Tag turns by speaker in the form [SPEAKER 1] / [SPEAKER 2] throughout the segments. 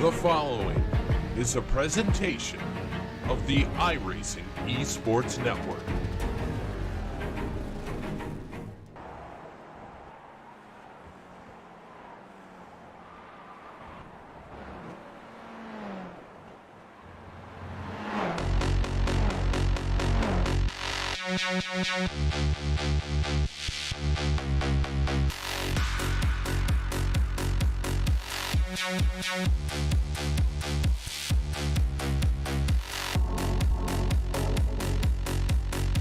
[SPEAKER 1] The following is a presentation of the iRacing Esports Network.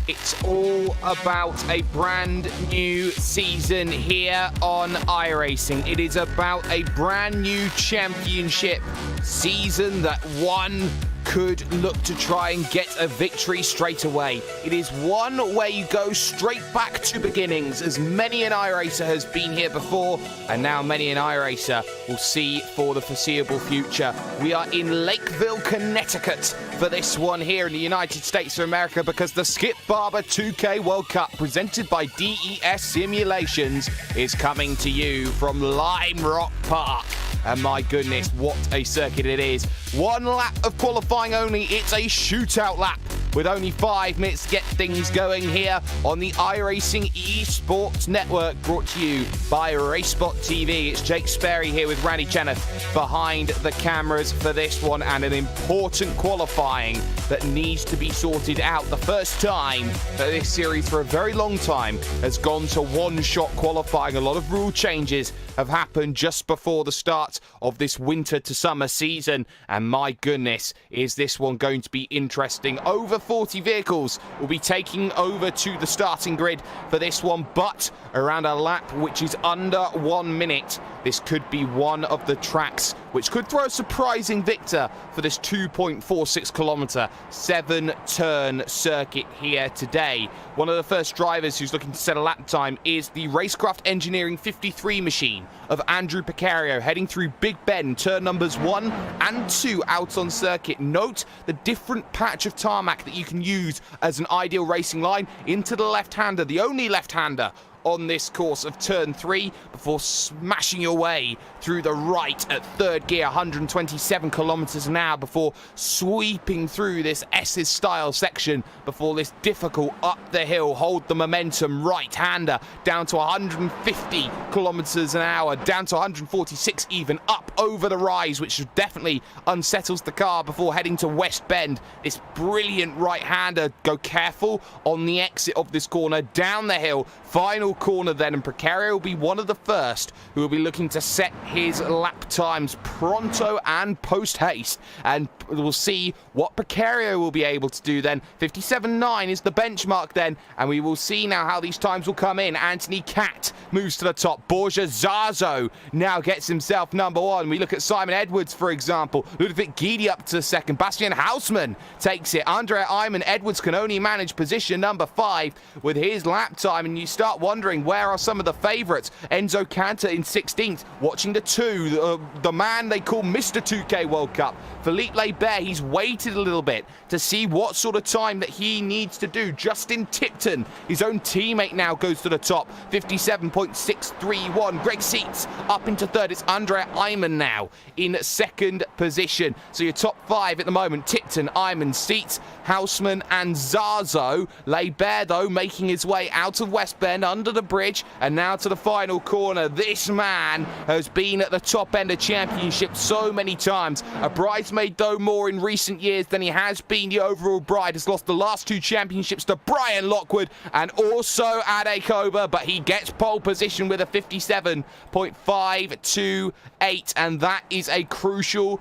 [SPEAKER 2] It's all about a brand new season here on iRacing. It is about a brand new championship season that one could look to try and get a victory straight away. It is one where you go straight back to beginnings, as many an iRacer has been here before, and now many an iRacer will see for the foreseeable future. We are in Lakeville, Connecticut for this one here in the United States of America, because the Skip Barber 2K World Cup, presented by DES Simulations, is coming to you from Lime Rock Park. And my goodness, what a circuit it is. One lap of qualifying only. It's a shootout lap with only 5 minutes to get things going here on the iRacing Esports Network, brought to you by RaceSpotTV. It's Jake Sperry here with Randy Cheneth behind the cameras for this one, and an important qualifying that needs to be sorted out. The first time that this series for a very long time has gone to one-shot qualifying. A lot of rule changes have happened just before the start of this winter to summer season, and my goodness, is this one going to be interesting. Over 40 vehicles will be taking over to the starting grid for this one, but around a lap which is under 1 minute. This could be one of the tracks which could throw a surprising victor for this 2.46 kilometer 7-turn circuit here today. One of the first drivers who's looking to set a lap time is the Racecraft Engineering 53 machine of Andrew Picario, heading through Big Bend, turn numbers 1 and 2 out on circuit. Note the different patch of tarmac that you can use as an ideal racing line into the left-hander, the only left-hander on this course of turn 3, before smashing your way through the right at third gear, 127 kilometers an hour, before sweeping through this S's style section, before this difficult up the hill, hold the momentum right-hander down to 150 kilometers an hour, down to 146 even, up over the rise, which definitely unsettles the car, before heading to West Bend. This brilliant right-hander, go careful on the exit of this corner, down the hill, final corner then, and Precario will be one of the first who will be looking to set his lap times pronto and post-haste, and we'll see what Precario will be able to do then. 57.9 is the benchmark then, and we will see now how these times will come in. Anthony Catt moves to the top. Borja Zazo now gets himself number 1. We look at Simon Edwards, for example. Ludwig Guidi up to second. Bastian Hausmann takes it. Andre Iman Edwards can only manage position number 5 with his lap time, and you start wondering, where are some of the favourites? Enzo Cantor in 16th, watching the 2, the man they call Mr. 2K World Cup, Philippe Lebert. He's waited a little bit to see what sort of time that he needs to do. Justin Tipton, his own teammate, now goes to the top, 57.631. Greg Seitz up into third. It's Andre Iman now in second position. So your top 5 at the moment: Tipton, Iman, Seitz, Hausmann and Zazo. Lebert, though, making his way out of West Bend, under the bridge, and now to the final corner. This man has been at the top end of championship so many times. A bridesmaid, though, more in recent years than he has been the overall bride. Has lost the last 2 championships to Brian Lockwood and also Ade Koba, but he gets pole position with a 57.528, and that is a crucial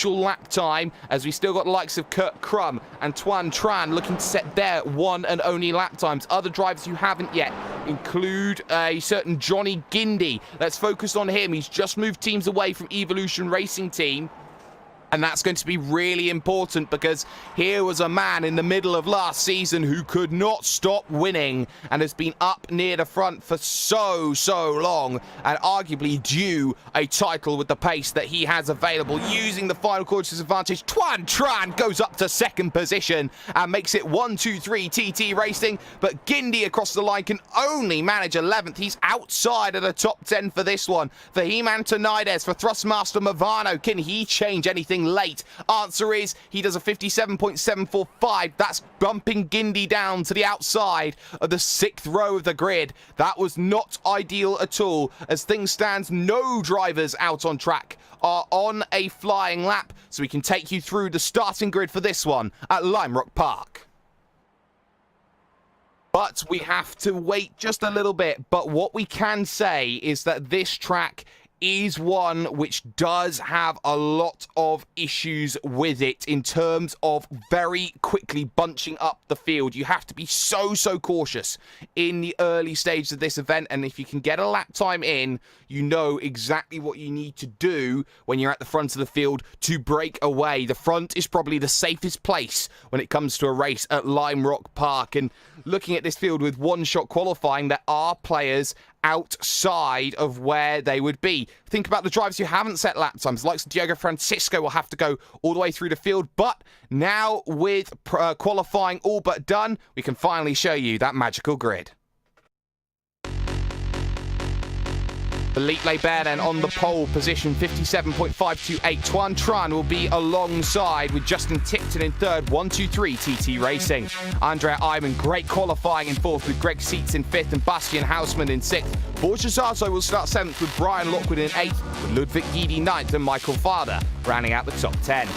[SPEAKER 2] lap time, as we still got the likes of Kurt Crum and Tuan Tran looking to set their one and only lap times. Other drivers who haven't yet include a certain Johnny Gindi. Let's focus on him. He's just moved teams away from Evolution Racing Team And that's going to be really important because here was a man in the middle of last season who could not stop winning and has been up near the front for so long and arguably due a title with the pace that he has available. Using the final quarters advantage, Tuan Tran goes up to second position and makes it 1-2-3 TT Racing, but Gindi across the line can only manage 11th. He's outside of the top 10 for this one. For He-Man Tonides, for Thrustmaster Movano, can he change anything late? Answer is he does a 57.745. That's bumping Gindi down to the outside of the 6th row of the grid. That was not ideal at all. As things stand, no drivers out on track are on a flying lap, so we can take you through the starting grid for this one at Lime Rock Park. But we have to wait just a little bit. But what we can say is that this track is one which does have a lot of issues with it in terms of very quickly bunching up the field. You have to be so cautious in the early stages of this event, and if you can get a lap time in, you know exactly what you need to do when you're at the front of the field to break away. The front is probably the safest place when it comes to a race at Lime Rock Park, and looking at this field with one-shot qualifying, there are players outside of where they would be. Think about the drivers who haven't set lap times. Like Diego Francisco will have to go all the way through the field, but now with qualifying all but done, we can finally show you that magical grid. Philippe Lebert then on the pole position, 57.528. Tuan Tran will be alongside with Justin Tipton in third, 1-2-3 TT Racing. Andrea Iman, great qualifying in fourth with Greg Seitz in fifth and Bastian Hausmann in sixth. Borja Zazo will start seventh with Brian Lockwood in eighth, with Ludwig Guidi ninth and Michael Farder rounding out the top 10.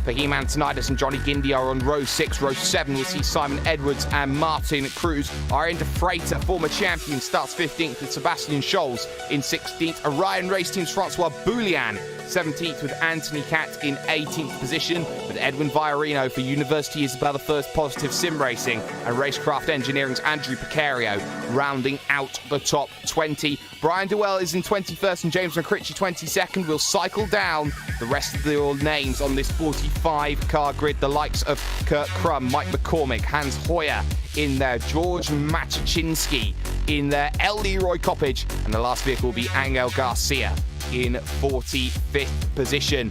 [SPEAKER 2] For He-Man Tonides and Johnny Gindi are on row 6. Row 7 will see Simon Edwards and Martin Cruz. Our Ender Freighter, former champion, starts 15th with Sebastian Scholz in 16th. Orion Race Team's Francois Boulian 17th with Anthony Catt in 18th position, with Edwin Viorino for University Isabella First Positive Sim Racing and Racecraft Engineering's Andrew Picario rounding out the top 20. Brian Dewell is in 21st and James McCritchie 22nd. We'll cycle down the rest of the names on this 45-car grid. The likes of Kurt Crum, Mike McCormick, Hans Hoyer in there, George Matuszynski in there, L. Leroy Coppage, and the last vehicle will be Angel Garcia in 45th position.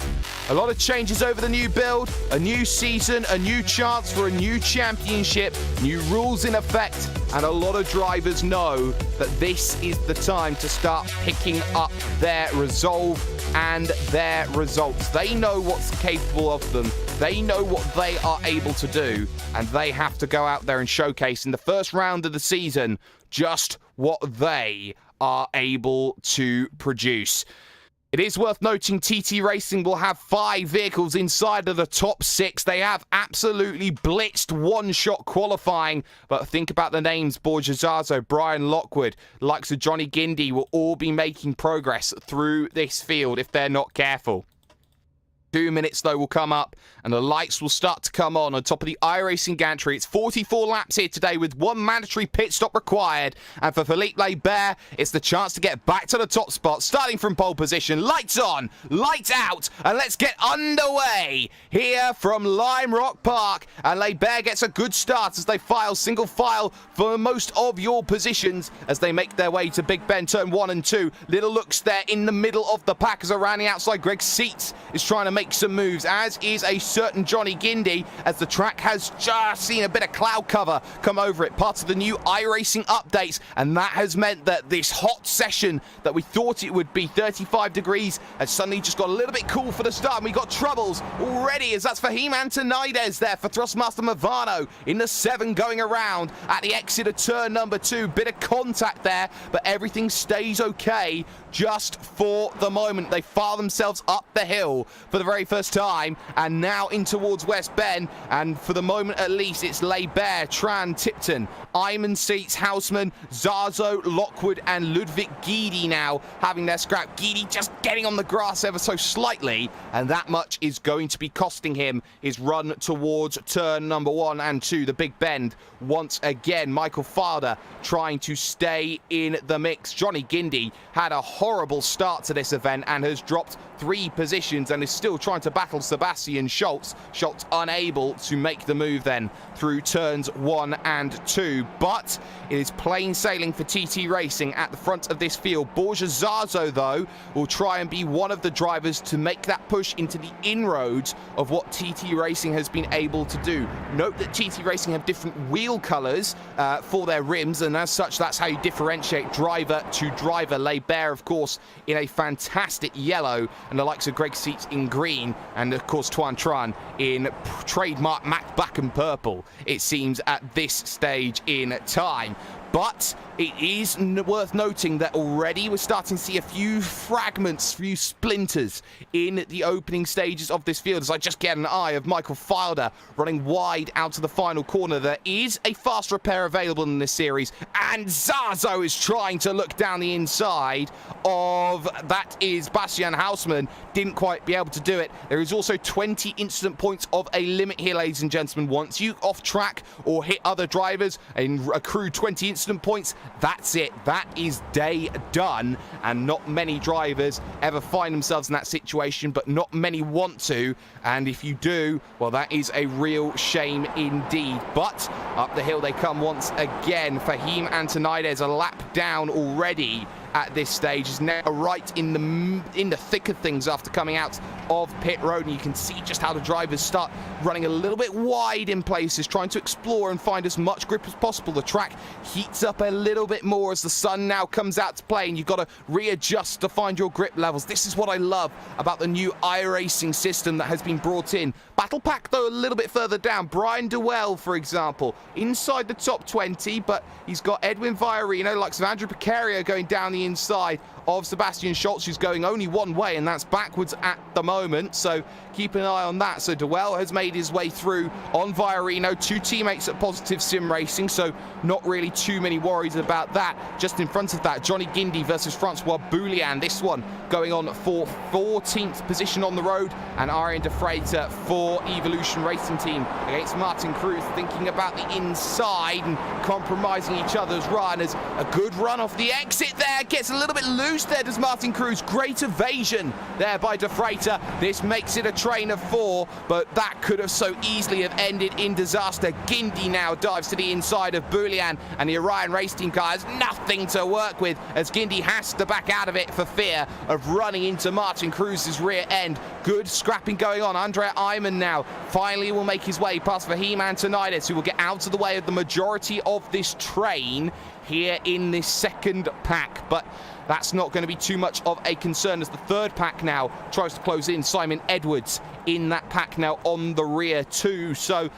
[SPEAKER 2] A lot of changes over the new build, a new season, a new chance for a new championship, new rules in effect, and a lot of drivers know that this is the time to start picking up their resolve and their results. They know what's capable of them. They know what they are able to do, and they have to go out there and showcase in the first round of the season just what they are able to produce. It is worth noting TT Racing will have 5 vehicles inside of the top 6. They have absolutely blitzed one-shot qualifying, but think about the names: Borja Zazo, Brian Lockwood, the likes of Johnny Gindi will all be making progress through this field if they're not careful. 2 minutes, though, will come up, and the lights will start to come on top of the iRacing gantry. It's 44 laps here today with 1 mandatory pit stop required. And for Philippe Lebert, it's the chance to get back to the top spot, starting from pole position. Lights on, lights out, and let's get underway here from Lime Rock Park. And Lebert gets a good start as they file single file for most of your positions as they make their way to Big Ben turn 1 and 2. Little looks there in the middle of the pack as around the outside. Greg Seitz is trying to make some moves, as is a certain Johnny Gindi, as the track has just seen a bit of cloud cover come over it, part of the new iRacing updates, and that has meant that this hot session that we thought it would be 35 degrees has suddenly just got a little bit cool for the start, and we got troubles already, as that's for He-Man Tonides there for Thrustmaster Movano in the 7 going around at the exit of turn number 2. Bit of contact there, but everything stays okay just for the moment. They fire themselves up the hill for the very first time, and now in towards West Bend, and for the moment at least it's Lebert, Tran, Tipton, Iman, Seitz, Hausmann, Zazo, Lockwood and Ludwig Guidi now having their scrap. Guidi just getting on the grass ever so slightly, and that much is going to be costing him his run towards turn number 1 and 2, the Big Bend. Once again, Michael Farder trying to stay in the mix. Johnny Gindi had a horrible start to this event and has dropped 3 positions and is still trying to battle Sebastian Schultz. Schultz unable to make the move then through turns 1 and 2. But it is plain sailing for TT Racing at the front of this field. Borja Zazo, though, will try and be one of the drivers to make that push into the inroads of what TT Racing has been able to do. Note that TT Racing have different wheel colours for their rims, and as such, that's how you differentiate driver to driver. Lay bare, of course, in a fantastic yellow, and the likes of Greg Seats in green, and of course Tuan Tran in trademark Matt Backham purple, it seems, at this stage in time. But it is worth noting that already we're starting to see a few fragments, few splinters in the opening stages of this field, as I just get an eye of Michael Filder running wide out to the final corner. There is a fast repair available in this series, and Zazo is trying to look down the inside of, that is Bastian Hausmann, didn't quite be able to do it. There is also 20 incident points of a limit here, ladies and gentlemen. Once you off track or hit other drivers and accrue 20 incident points, that's it. That is day done, and not many drivers ever find themselves in that situation, but not many want to, and if you do, well, that is a real shame indeed. But up the hill they come once again. Fahim Antonides, a lap down already at this stage, is now right in the thick of things after coming out of pit road, and you can see just how the drivers start running a little bit wide in places, trying to explore and find as much grip as possible. The track heats up a little bit more as the sun now comes out to play, and you've got to readjust to find your grip levels. This is what I love about the new iRacing system that has been brought in. Battle Pack, though, a little bit further down. Brian Dewell, for example, inside the top 20, but he's got Edwin Viorino, likes of Andrew Picario, going down the inside of Sebastian Schultz, who's going only one way, and that's backwards at the moment, so keep an eye on that. So Dewell has made his way through on Viorino, 2 teammates at Positive Sim Racing, so not really too many worries about that. Just in front of that, Johnny Guindy versus Francois Boulian, this one going on for 14th position on the road, and Arjen de Freitas for Evolution Racing Team against Martin Cruz, thinking about the inside and compromising each other's run, as a good run off the exit there, gets a little bit loose there, does Martin Cruz. Great evasion there by de Freitas. This makes it a train of 4, but that could have so easily have ended in disaster. Guindy now dives to the inside of Boulian, and the Orion Race Team car has nothing to work with, as Guindy has to back out of it for fear of running into Martin Cruz's rear end. Good scrapping going on. Andrea Ayman now finally will make his way past Fahim Antonides, who will get out of the way of the majority of this train here in this second pack, but that's not going to be too much of a concern as the third pack now tries to close in. Simon Edwards in that pack now on the rear too. So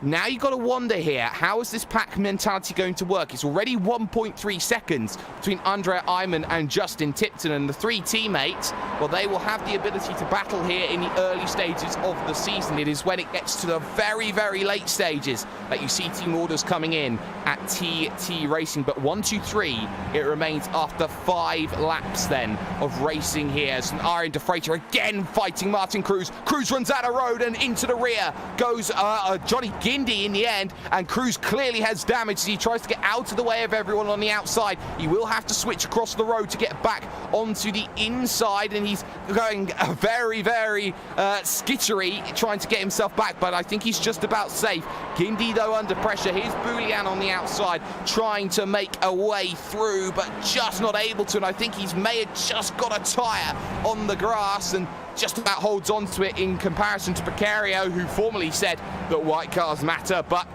[SPEAKER 2] now you've got to wonder here, how is this pack mentality going to work? It's already 1.3 seconds between Andrea Ayman and Justin Tipton, and the 3 teammates, well, they will have the ability to battle here in the early stages of the season. It is when it gets to the very, very late stages that you see team orders coming in at TT Racing. But 1, 2, 3, it remains after 5 laps then of racing here. As Arjen de Freitas again fighting Martin Cruz. Cruz runs out of road, and into the rear goes Johnny Guindy in the end, and Cruz clearly has damage as he tries to get out of the way of everyone on the outside. He will have to switch across the road to get back onto the inside, and he's going very, very skittery trying to get himself back, but I think he's just about safe. Guindy, though, under pressure. Here's Boulian on the outside trying to make a way through, but just not able to, and I think he may have just got a tyre on the grass and just about holds on to it in comparison to Picario, who formerly said that white cars matter, but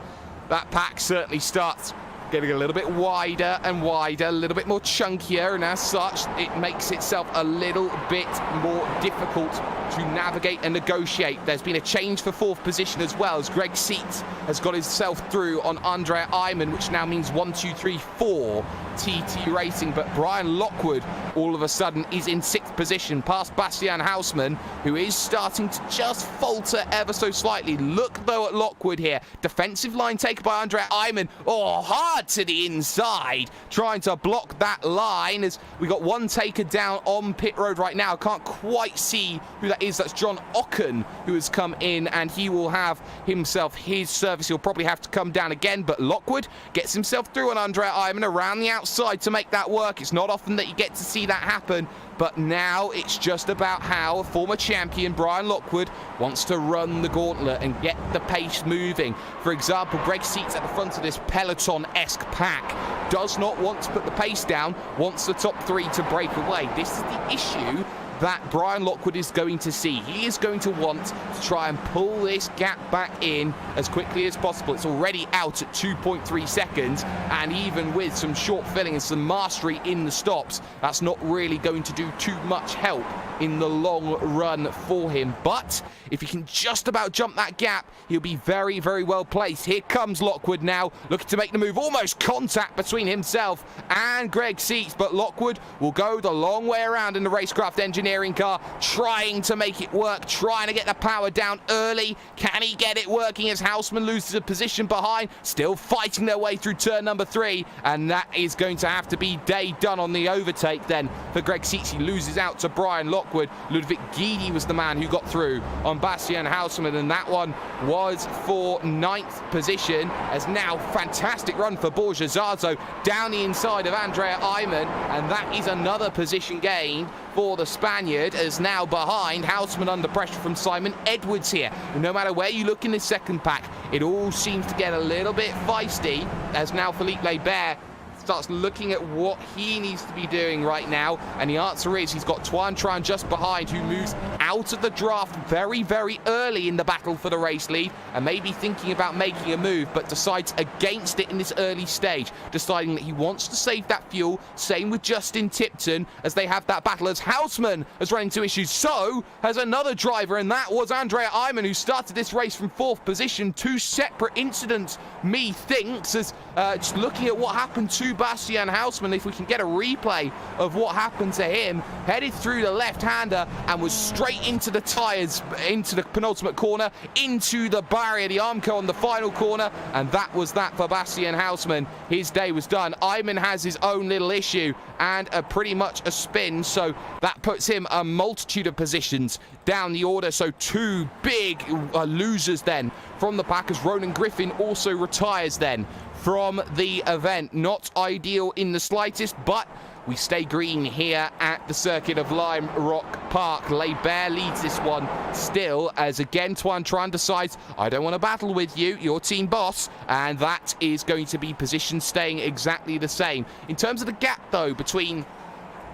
[SPEAKER 2] that pack certainly starts getting a little bit wider and wider, a little bit more chunkier, and as such, it makes itself a little bit more difficult to navigate and negotiate. There's been a change for 4th position as well, as Greg Seats has got himself through on Andrea Ayman, which now means 1, 2, 3, 4 TT Racing, but Brian Lockwood all of a sudden is in 6th position, past Bastian Hausmann, who is starting to just falter ever so slightly. Look, though, at Lockwood here. Defensive line taken by Andrea Ayman. Oh, hard to the inside, trying to block that line, as we got one taker down on pit road right now. Can't quite see who that is. That's John Ocken, who has come in, and he will have himself his service. He'll probably have to come down again, but Lockwood gets himself through on Andrea Ayman around the outside to make that work. It's not often that you get to see that happen, But now it's just about how former champion Brian Lockwood wants to run the gauntlet and get the pace moving. For example, Greg Seats at the front of this Peloton-esque pack does not want to put the pace down, wants the top three to break away. This is the issue that Brian Lockwood is going to see. He is going to want to try and pull this gap back in as quickly as possible. It's already out at 2.3 seconds, and even with some short filling and some mastery in the stops, that's not really going to do too much help in the long run for him. But if he can just about jump that gap, he'll be very, very well placed. Here comes Lockwood now, looking to make the move. Almost contact between himself and Greg Seats, but Lockwood will go the long way around in the Racecraft engineering car, trying to make it work, trying to get the power down early. Can he get it working as Houseman loses a position behind? Still fighting their way through turn number 3, and that is going to have to be day done on the overtake then for Greg Seats. He loses out to Brian Lockwood. Ludwig Guidi was the man who got through on Bastian Houseman, and that one was for 9th position. As now fantastic run for Borja Zarzo down the inside of Andrea Ayman, and that is another position gained for the Spaniard, as now behind Houseman under pressure from Simon Edwards here. And no matter where you look in this second pack, it all seems to get a little bit feisty as now Philippe Lebert starts looking at what he needs to be doing right now, and the answer is he's got Tuan Tran just behind, who moves out of the draft very, very early in the battle for the race lead, and maybe thinking about making a move, but decides against it in this early stage, deciding that he wants to save that fuel. Same with Justin Tipton as they have that battle, as Houseman has run into issues. So has another driver, and that was Andrea Ayman, who started this race from 4th position. Two separate incidents, methinks, as just looking at what happened to Bastian Houseman. If we can get a replay of what happened to him, headed through the left-hander and was straight into the tyres, into the penultimate corner, into the barrier, the Armco on the final corner, and that was that for Bastian Houseman. His day was done. Ayman has his own little issue and pretty much a spin, so that puts him a multitude of positions down the order. So two big losers then from the pack, as Ronan Griffin also retires then from the event. Not ideal in the slightest, but we stay green here at the circuit of Lime Rock Park. Lebert leads this one still, as again Tuan Tran decides, I don't want to battle with you, you're team boss, and that is going to be position staying exactly the same. In terms of the gap though between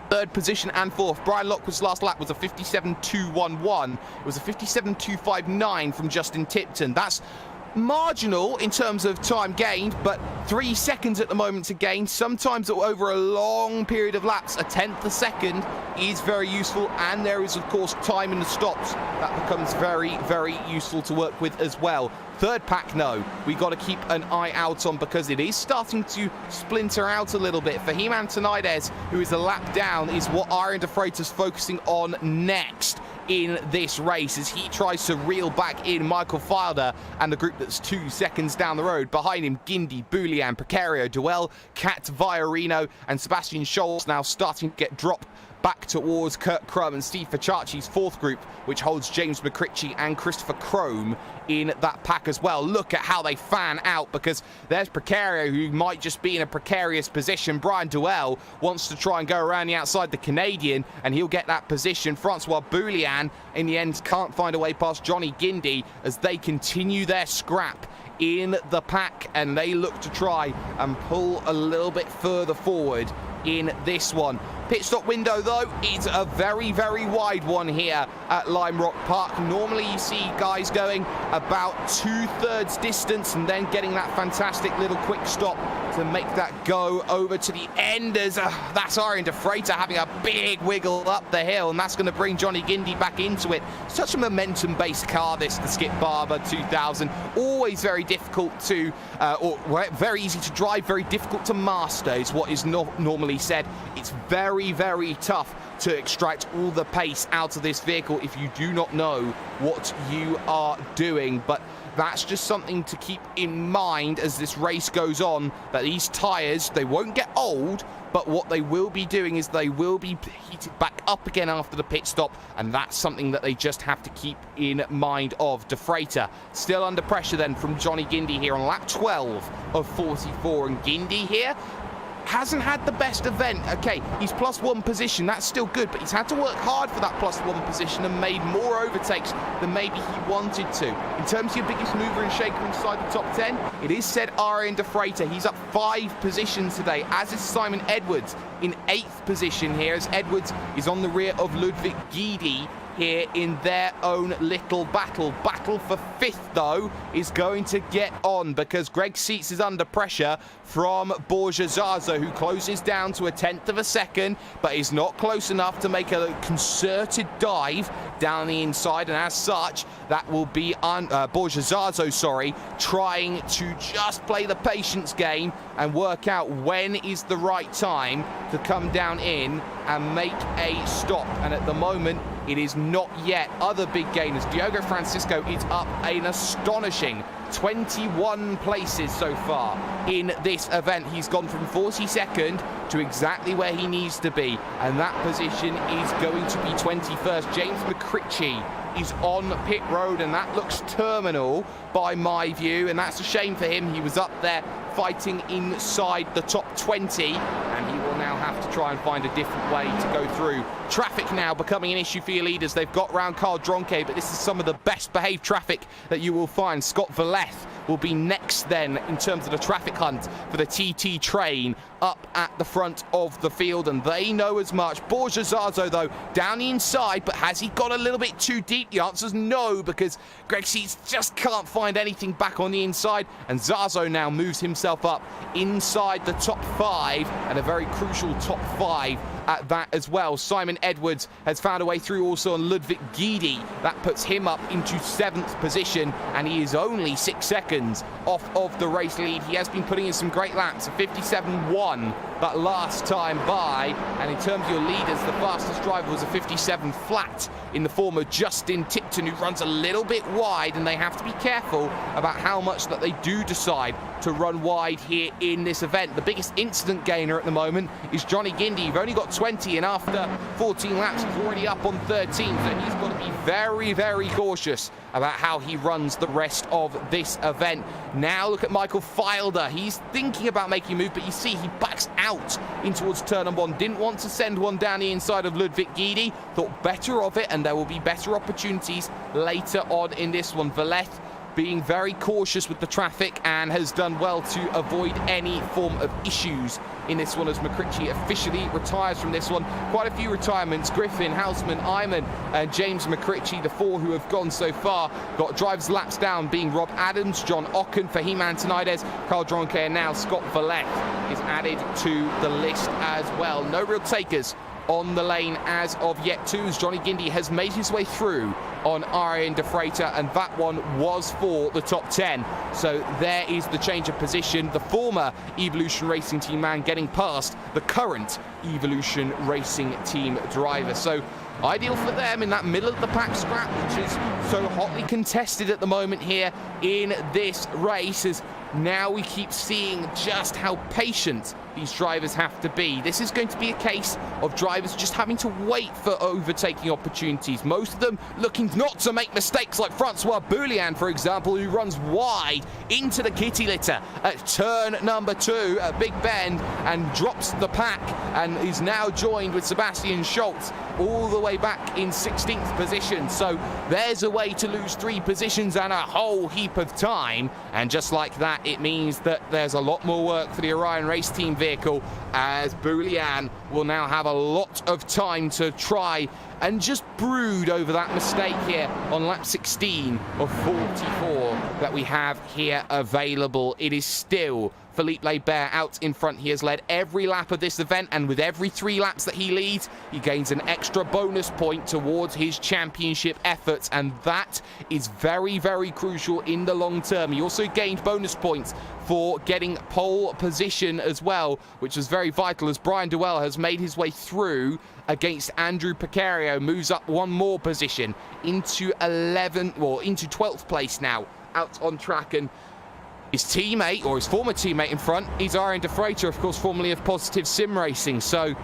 [SPEAKER 2] 3rd position and 4th, Brian Lockwood's last lap was a 57.211. It was a 57.259 from Justin Tipton. That's marginal in terms of time gained, but 3 seconds at the moment to gain. Sometimes over a long period of laps, a 1/10 a second is very useful, and there is of course time in the stops that becomes very, very useful to work with as well. 3rd pack, no, we got to keep an eye out on, because it is starting to splinter out a little bit. Fahim Antonides, who is a lap down, is what Iron de Freitas focusing on next in this race, as he tries to reel back in Michael Filder and the group that's 2 seconds down the road. Behind him, Guindy, Boulian, Precario, Duell, Kat Viorino, and Sebastian Scholz now starting to get dropped back towards Kurt Crum and Steve Facciacci's 4th group, which holds James McCritchie and Christopher Crome in that pack as well. Look at how they fan out, because there's Precario, who might just be in a precarious position. Brian Duell wants to try and go around the outside the Canadian, and he'll get that position. Francois Boulian, in the end, can't find a way past Johnny Guindy as they continue their scrap in the pack, and they look to try and pull a little bit further forward in this one. Pit stop window though is a very, very wide one here at Lime Rock Park. Normally you see guys going about 2/3 distance and then getting that fantastic little quick stop to make that go over to the end, as that's Iron de Freitas having a big wiggle up the hill, and that's going to bring Johnny Guindy back into it. Such a momentum-based car, this, the Skip Barber 2000. Always very difficult to, or very easy to drive, very difficult to master is what is normally said. It's very, very tough to extract all the pace out of this vehicle if you do not know what you are doing. But that's just something to keep in mind as this race goes on, that these tyres, they won't get old, but what they will be doing is they will be heated back up again after the pit stop, and that's something that they just have to keep in mind of. De Freitas still under pressure then from Johnny Guindy here on lap 12 of 44, and Guindy here hasn't had the best event. Okay, he's +1 position, that's still good, but he's had to work hard for that +1 position and made more overtakes than maybe he wanted to. In terms of your biggest mover and shaker inside the top 10, it is said Arjen de Freitas. He's up 5 positions today, as is Simon Edwards in 8th position here, as Edwards is on the rear of Ludwig Guidi here in their own little battle. Battle for 5th, though, is going to get on because Greg Seitz is under pressure from Borja Zazo, who closes down to 1/10 of a second, but is not close enough to make a concerted dive down the inside, and as such, that will be Borja Zazo, trying to just play the patience game and work out when is the right time to come down in and make a stop. And at the moment, it is not yet. Other big gainers, Diogo Francisco is up an astonishing 21 places so far in this event. He's gone from 42nd to exactly where he needs to be, and that position is going to be 21st. James McCritchie is on pit road, and that looks terminal by my view, and that's a shame for him. He was up there fighting inside the top 20, and he will now have to try and find a different way to go through. Traffic now becoming an issue for your leaders. They've got round Carl Dronke, but this is some of the best behaved traffic that you will find. Scott Valeth will be next then in terms of the traffic hunt for the TT train up at the front of the field, and they know as much. Borja Zazo, though, down the inside, but has he got a little bit too deep? The answer is no, because Greg Seitz just can't find anything back on the inside, and Zazo now moves himself up inside the top 5, and a very crucial top 5 at that as well. Simon Edwards has found a way through also on Ludwig Guidi. That puts him up into 7th position, and he is only 6 seconds off of the race lead. He has been putting in some great laps, a 57.1 that last time by, and in terms of your leaders, the fastest driver was a 57 flat in the form of Justin Tipton, who runs a little bit wide, and they have to be careful about how much that they do decide to run wide here in this event. The biggest incident gainer at the moment is Johnny Guindy. You've only got 20, and after 14 laps, he's already up on 13, so he's got to be very, very cautious about how he runs the rest of this event. Now look at Michael Filder. He's thinking about making a move, but you see he backs out in towards turn number 1. Didn't want to send one down the inside of Ludwig Guidi. Thought better of it, and there will be better opportunities later on in this one. Valeth being very cautious with the traffic and has done well to avoid any form of issues in this one as McCritchie officially retires from this one. Quite a few retirements: Griffin, Houseman, Iman and James McCritchie, the 4 who have gone so far. Got drivers laps down being Rob Adams, John Ocken, Fahim Antonides, Carl Dronke, and now Scott Valeth is added to the list as well. No real takers on the lane as of yet too, as Johnny Guindy has made his way through on Arjen de Freitas, and that one was for the top 10. So there is the change of position. The former Evolution Racing Team man getting past the current Evolution Racing Team driver. So ideal for them in that middle of the pack scrap, which is so hotly contested at the moment here in this race, as now we keep seeing just how patient these drivers have to be. This is going to be a case of drivers just having to wait for overtaking opportunities. Most of them looking not to make mistakes, like Francois Boulian, for example, who runs wide into the kitty litter at turn number 2 at Big Bend and drops the pack, and is now joined with Sebastian Schultz all the way back in 16th position. So there's a way to lose 3 positions and a whole heap of time, and just like that, it means that there's a lot more work for the Orion Race Team vehicle, as Boulian will now have a lot of time to try and just brood over that mistake here on lap 16 of 44 that we have here available. It is still Philippe Laibert out in front. He has led every lap of this event, and with every 3 laps that he leads, he gains an extra bonus point towards his championship efforts, and that is very, very crucial in the long term. He also gained bonus points for getting pole position as well, which was very vital, as Brian Duell has made his way through against Andrew Picario, moves up 1 more position into 12th place now out on track. And his teammate, or his former teammate in front, is Arjen de Freitas, of course, formerly of Positive Sim Racing. So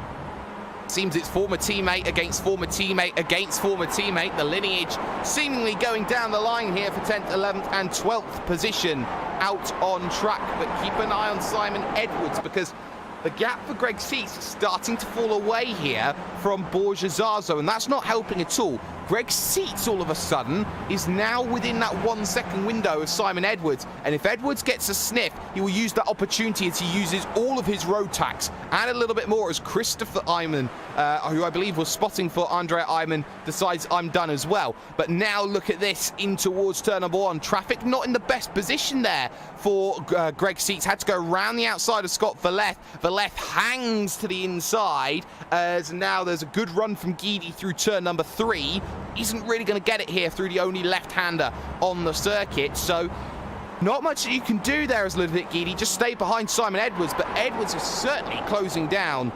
[SPEAKER 2] seems it's former teammate against former teammate against former teammate. The lineage seemingly going down the line here for 10th, 11th and 12th position out on track. But keep an eye on Simon Edwards, because the gap for Greg Seats is starting to fall away here from Borja Zazo, and that's not helping at all. Greg Seats, all of a sudden, is now within that 1 second window of Simon Edwards, and if Edwards gets a sniff, he will use that opportunity as he uses all of his road tax and a little bit more as Christopher Iman, who I believe was spotting for Andrea Iman, decides I'm done as well. But now look at this in towards turn number 1. Traffic not in the best position there for Greg Seats. Had to go around the outside of Scott Valeth. Valeth hangs to the inside as now there's a good run from Guidi through turn number 3. Isn't really going to get it here through the only left-hander on the circuit, so not much that you can do there as Ludwig Guidi. Just stay behind Simon Edwards, but Edwards is certainly closing down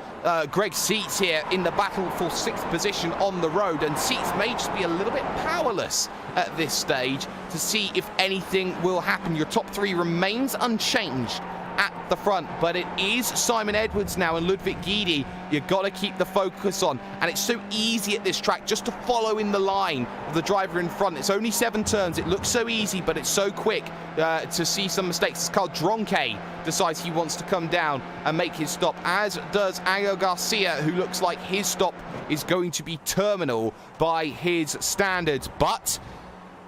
[SPEAKER 2] Greg Seats here in the battle for 6th position on the road, and Seats may just be a little bit powerless at this stage to see if anything will happen. Your top 3 remains unchanged at the front, but it is Simon Edwards now and Ludwig Guidi you've got to keep the focus on, and it's so easy at this track just to follow in the line of the driver in front. It's only 7 turns, it looks so easy, but it's so quick to see some mistakes. Carl Dronke decides he wants to come down and make his stop, as does Angel Garcia, who looks like his stop is going to be terminal by his standards, but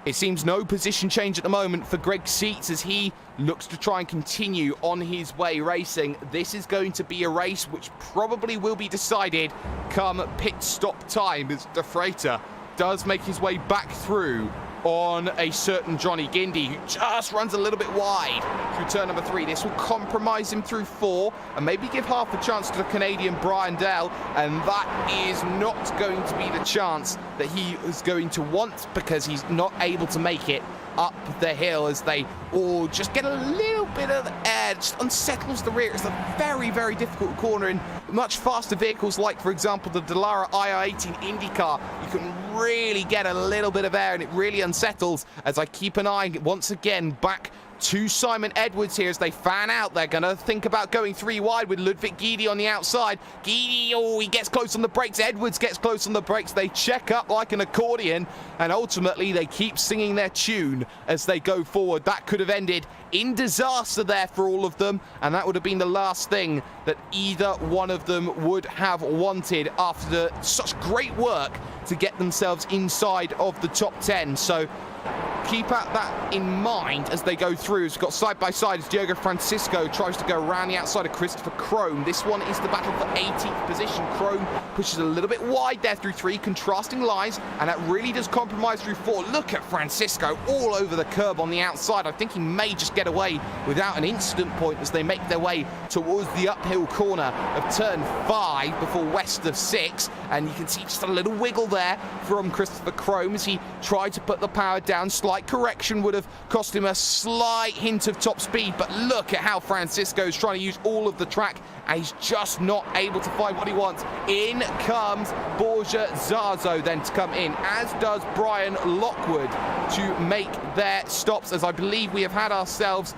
[SPEAKER 2] it seems no position change at the moment for Greg Seats as he looks to try and continue on his way racing. This is going to be a race which probably will be decided come pit stop time, as De Freitas does make his way back through on a certain Johnny Guindy, who just runs a little bit wide through turn number 3. This will compromise him through 4 and maybe give half a chance to the Canadian Brian Dell, and that is not going to be the chance that he is going to want, because he's not able to make it up the hill as they all just get a little bit of air, just unsettles the rear. It's a very, very difficult corner in much faster vehicles like, for example, the Dallara IR18 IndyCar. You can really get a little bit of air and it really unsettles as I keep an eye once again back to Simon Edwards here as they fan out. They're going to think about going 3 wide with Ludwig Guidi on the outside. Guidi, oh, he gets close on the brakes. Edwards gets close on the brakes. They check up like an accordion, and ultimately they keep singing their tune as they go forward. That could have ended in disaster there for all of them, and that would have been the last thing that either one of them would have wanted after such great work to get themselves inside of the top 10. So keep that in mind as they go through. It's got side by side as Diogo Francisco tries to go around the outside of Christopher Crone. This one is the battle for 18th position. Crone pushes a little bit wide there through 3, contrasting lines, and that really does compromise through 4. Look at Francisco all over the curb on the outside. I think he may just get away without an incident point as they make their way towards the uphill corner of turn 5 before west of 6, and you can see just a little wiggle there from Christopher Crone as he tried to put the power down. Slight correction would have cost him a slight hint of top speed, but look at how Francisco is trying to use all of the track, and he's just not able to find what he wants. In comes Borja Zazo then to come in, as does Brian Lockwood to make their stops, as I believe we have had ourselves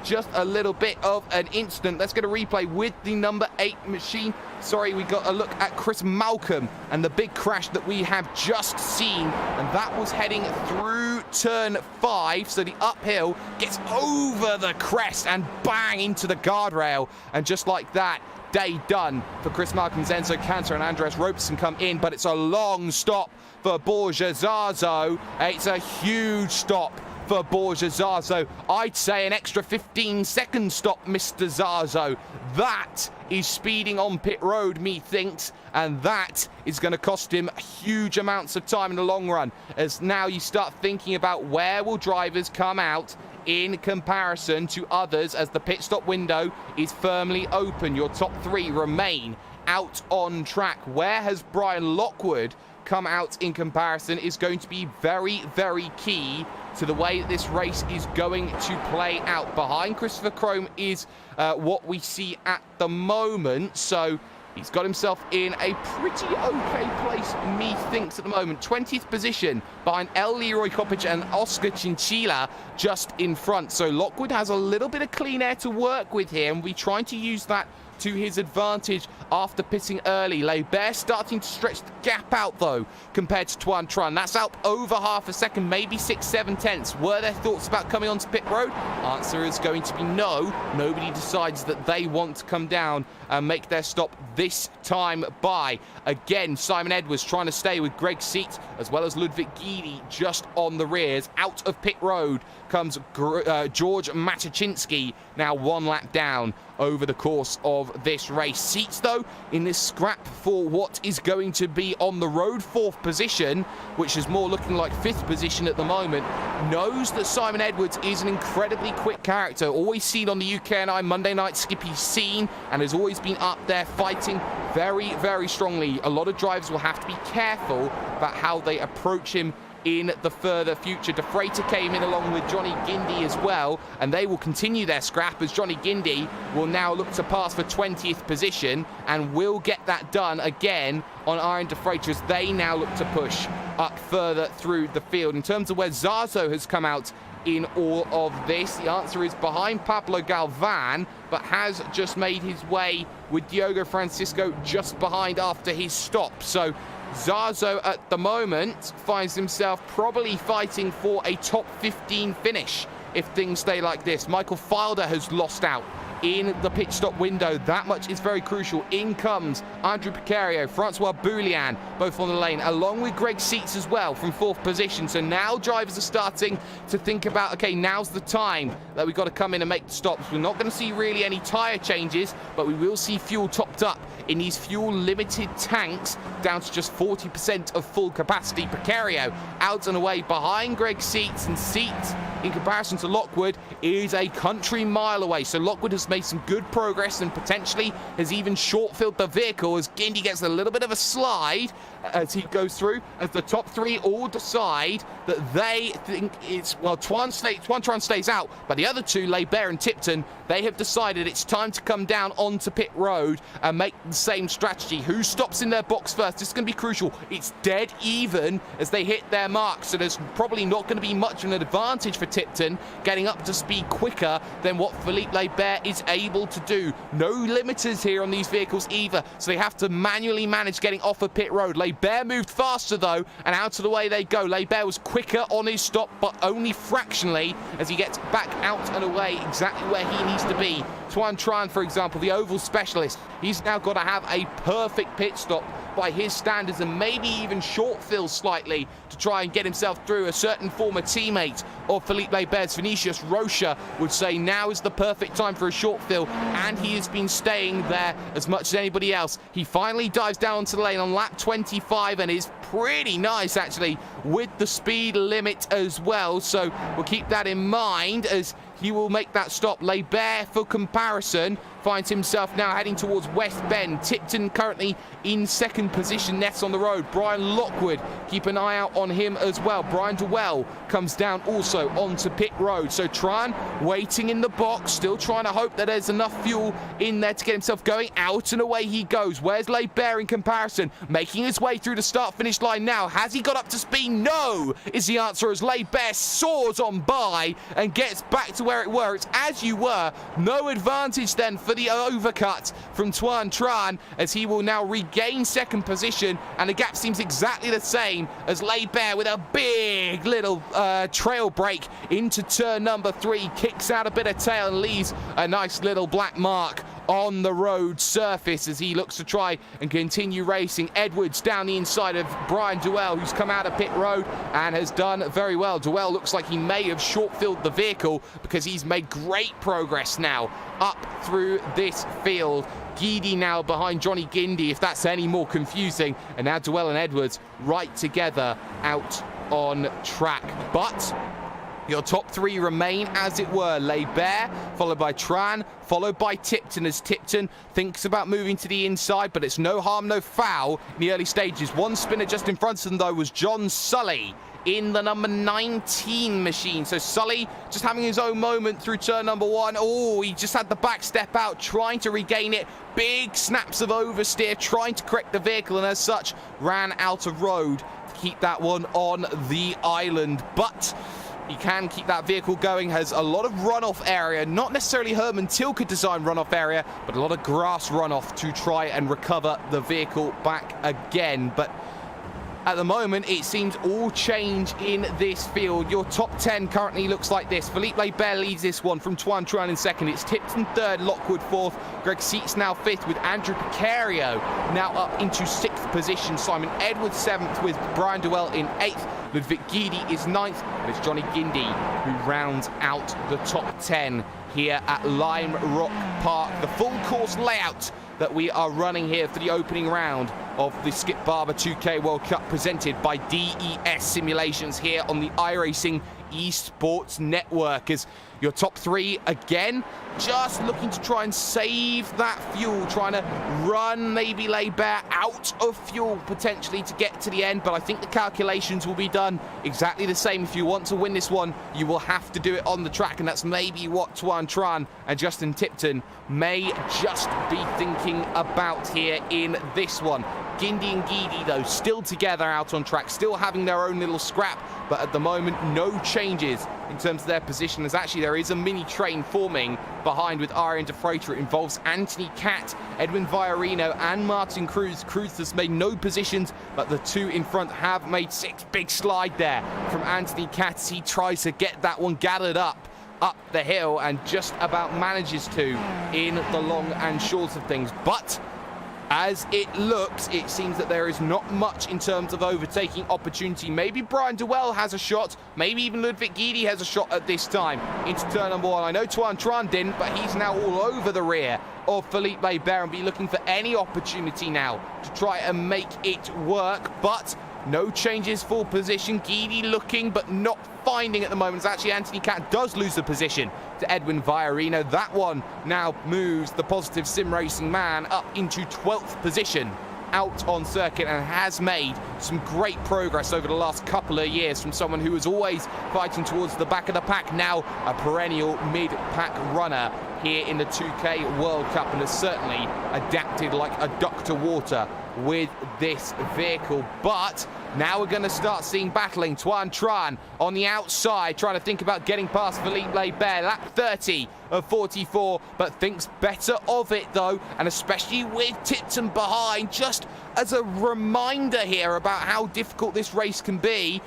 [SPEAKER 2] just a little bit of an incident. Let's get a replay with the number 8 machine. Sorry, we got a look at Chris Malcolm and the big crash that we have just seen, and that was heading through turn 5, so the uphill gets over the crest and bang into the guardrail, and just like that, day done for Chris Malcolm. Enzo Cantor and Andres Robeson come in, but it's a long stop for Borja Zazo. It's a huge stop for Borja Zazo. I'd say an extra 15-second stop, Mr. Zazo. That is speeding on pit road, methinks, and that is going to cost him huge amounts of time in the long run, as now you start thinking about where will drivers come out in comparison to others as the pit stop window is firmly open. Your top 3 remain out on track. Where has Brian Lockwood come out in comparison is going to be very, very key to the way that this race is going to play out. Behind Christopher Crone is what we see at the moment, so he's got himself in a pretty okay place, methinks, at the moment. 20th position behind El Leroy Coppage and Oscar Chinchilla just in front. So Lockwood has a little bit of clean air to work with here, and we're trying to use that to his advantage after pitting early. Leibert starting to stretch the gap out, though, compared to Tuan Tran. That's out over half a second, maybe 6-7 tenths. Were there thoughts about coming onto pit road? Answer is going to be no. Nobody decides that they want to come down and make their stop this time by. Again, Simon Edwards trying to stay with Greg Seat as well as Ludwig Guidi just on the rears. Out of pit road comes George Matuszynski, now 1 lap down over the course of this race. Seats, though, in this scrap for what is going to be on the road 4th position, which is more looking like 5th position at the moment, knows that Simon Edwards is an incredibly quick character, always seen on the UKNI Monday Night Skippy scene, and has always been up there fighting very, very strongly. A lot of drivers will have to be careful about how they approach him in the further future. De Freitas came in along with Johnny Guindy as well, and they will continue their scrap as Johnny Guindy will now look to pass for 20th position and will get that done again on Arjen De Freitas as they now look to push up further through the field. In terms of where Zazo has come out in all of this, the answer is behind Pablo Galvan, but has just made his way with Diogo Francisco just behind after his stop. So Zazo at the moment finds himself probably fighting for a top 15 finish if things stay like this. Michael Filder has lost out in the pit stop window. That much is very crucial. In comes Andrew Picario, Francois Boulian, both on the lane, along with Greg Seats as well from 4th position. So now drivers are starting to think about, okay, now's the time that we've got to come in and make the stops. We're not going to see really any tyre changes, but we will see fuel topped up in these fuel-limited tanks down to just 40% of full capacity. Picario out and away behind Greg Seats, and Seats, in comparison to Lockwood, is a country mile away. So Lockwood has made some good progress and potentially has even short-filled the vehicle as Guindy gets a little bit of a slide as he goes through, as the top 3 all decide that they think it's, well, Tuan Tran stays out, but the other 2, Leibert and Tipton, they have decided it's time to come down onto pit road and make the same strategy. Who stops in their box first? This is going to be crucial. It's dead even as they hit their mark, so there's probably not going to be much of an advantage for Tipton getting up to speed quicker than what Philippe Leibert is able to do. No limiters here on these vehicles either, so they have to manually manage getting off of pit road. Leibert moved faster though, and out of the way they go. Leibert was quicker on his stop, but only fractionally as he gets back out and away exactly where he needs to be. Tuan Tran, for example, the oval specialist, he's now got to have a perfect pit stop by his standards and maybe even short fill slightly to try and get himself through. A certain former teammate of Philippe Leibert's, Vinicius Rocha, would say now is the perfect time for a short fill, and he has been staying there as much as anybody else. He finally dives down onto the lane on lap 25 and is pretty nice actually with the speed limit as well, so we'll keep that in mind as he will make that stop. Leibert, for comparison, finds himself now heading towards West Bend. Tipton currently in 2nd position, next on the road. Brian Lockwood, keep an eye out on him as well. Brian Dewell comes down also onto pit road. So Tran waiting in the box, still trying to hope that there's enough fuel in there to get himself going. Out and away he goes. Where's Leibert in comparison? Making his way through the start-finish line now. Has he got up to speed? No, is the answer, as Leibert soars on by and gets back to where it were. It's as you were. No advantage then for the overcut from Tuan Tran as he will now regain 2nd position, and the gap seems exactly the same as Leibert with a big little trail break into turn number 3, kicks out a bit of tail and leaves a nice little black mark on the road surface as he looks to try and continue racing. Edwards down the inside of Brian Dewell, who's come out of pit road and has done very well. Dewell looks like he may have short-filled the vehicle because he's made great progress now up through this field. Guidi now behind Johnny Guindy, if that's any more confusing, and now Dewell and Edwards right together out on track. But your top 3 remain as it were. Leibert, followed by Tran, followed by Tipton as Tipton thinks about moving to the inside, but it's no harm, no foul in the early stages. One spinner just in front of them, though, was John Sully in the number 19 machine. So Sully just having his own moment through turn number 1. Oh, he just had the back step out, trying to regain it. Big snaps of oversteer, trying to correct the vehicle, and as such, ran out of road to keep that one on the island. But He can keep that vehicle going, has a lot of runoff area, not necessarily Herman Tilke design runoff area, but a lot of grass runoff to try and recover the vehicle back again. But at the moment, it seems all change in this field. Your top 10 currently looks like this. Philippe Lebert leads this one from Tuan Tran in second. It's Tipton third, Lockwood fourth. Greg Seats now fifth with Andrew Picario now up into sixth position. Simon Edwards seventh with Brian Duell in eighth. Ludwig Guidi is ninth, and it's Johnny Gindi who rounds out the top 10 here at Lime Rock Park. The full course layout that we are running here for the opening round of the Skip Barber 2K World Cup presented by DES Simulations here on the iRacing Esports Network. As your top three again, just looking to try and save that fuel, trying to run maybe Lebert out of fuel potentially to get to the end, but I think the calculations will be done exactly the same. If you want to win this one, you will have to do it on the track, and that's maybe what Tuan Tran and Justin Tipton may just be thinking about here in this one. Gindi and Guidi, though, still together out on track, still having their own little scrap, but at the moment, no changes in terms of their position, as actually there is a mini train forming behind with Arian De Freitas. It involves Anthony Catt, Edwin Viorino, and Martin Cruz. Cruz has made no positions, but the two in front have made six. Big slide there from Anthony Catt as he tries to get that one gathered up the hill and just about manages to in the long and short of things. But as it looks, it seems that there is not much in terms of overtaking opportunity. Maybe Brian Duell has a shot, maybe even Ludwig Guidi has a shot at this time into turn number one. I know Tuan Tran didn't, but he's now all over the rear of Philippe Lebert and be looking for any opportunity now to try and make it work. But no changes for position. Guidi looking, but not finding at the moment. It's actually Anthony Catt does lose the position to Edwin Viorino. That one now moves the Positive Sim Racing man up into 12th position out on circuit, and has made some great progress over the last couple of years from someone who was always fighting towards the back of the pack, now a perennial mid-pack runner here in the 2K World Cup, and has certainly adapted like a duck to water with this vehicle. But now we're going to start seeing battling. Tuan Tran on the outside, trying to think about getting past Philippe Lebert. Lap 30 of 44, but thinks better of it though, and especially with Tipton behind. Just as a reminder here about how difficult this race can be,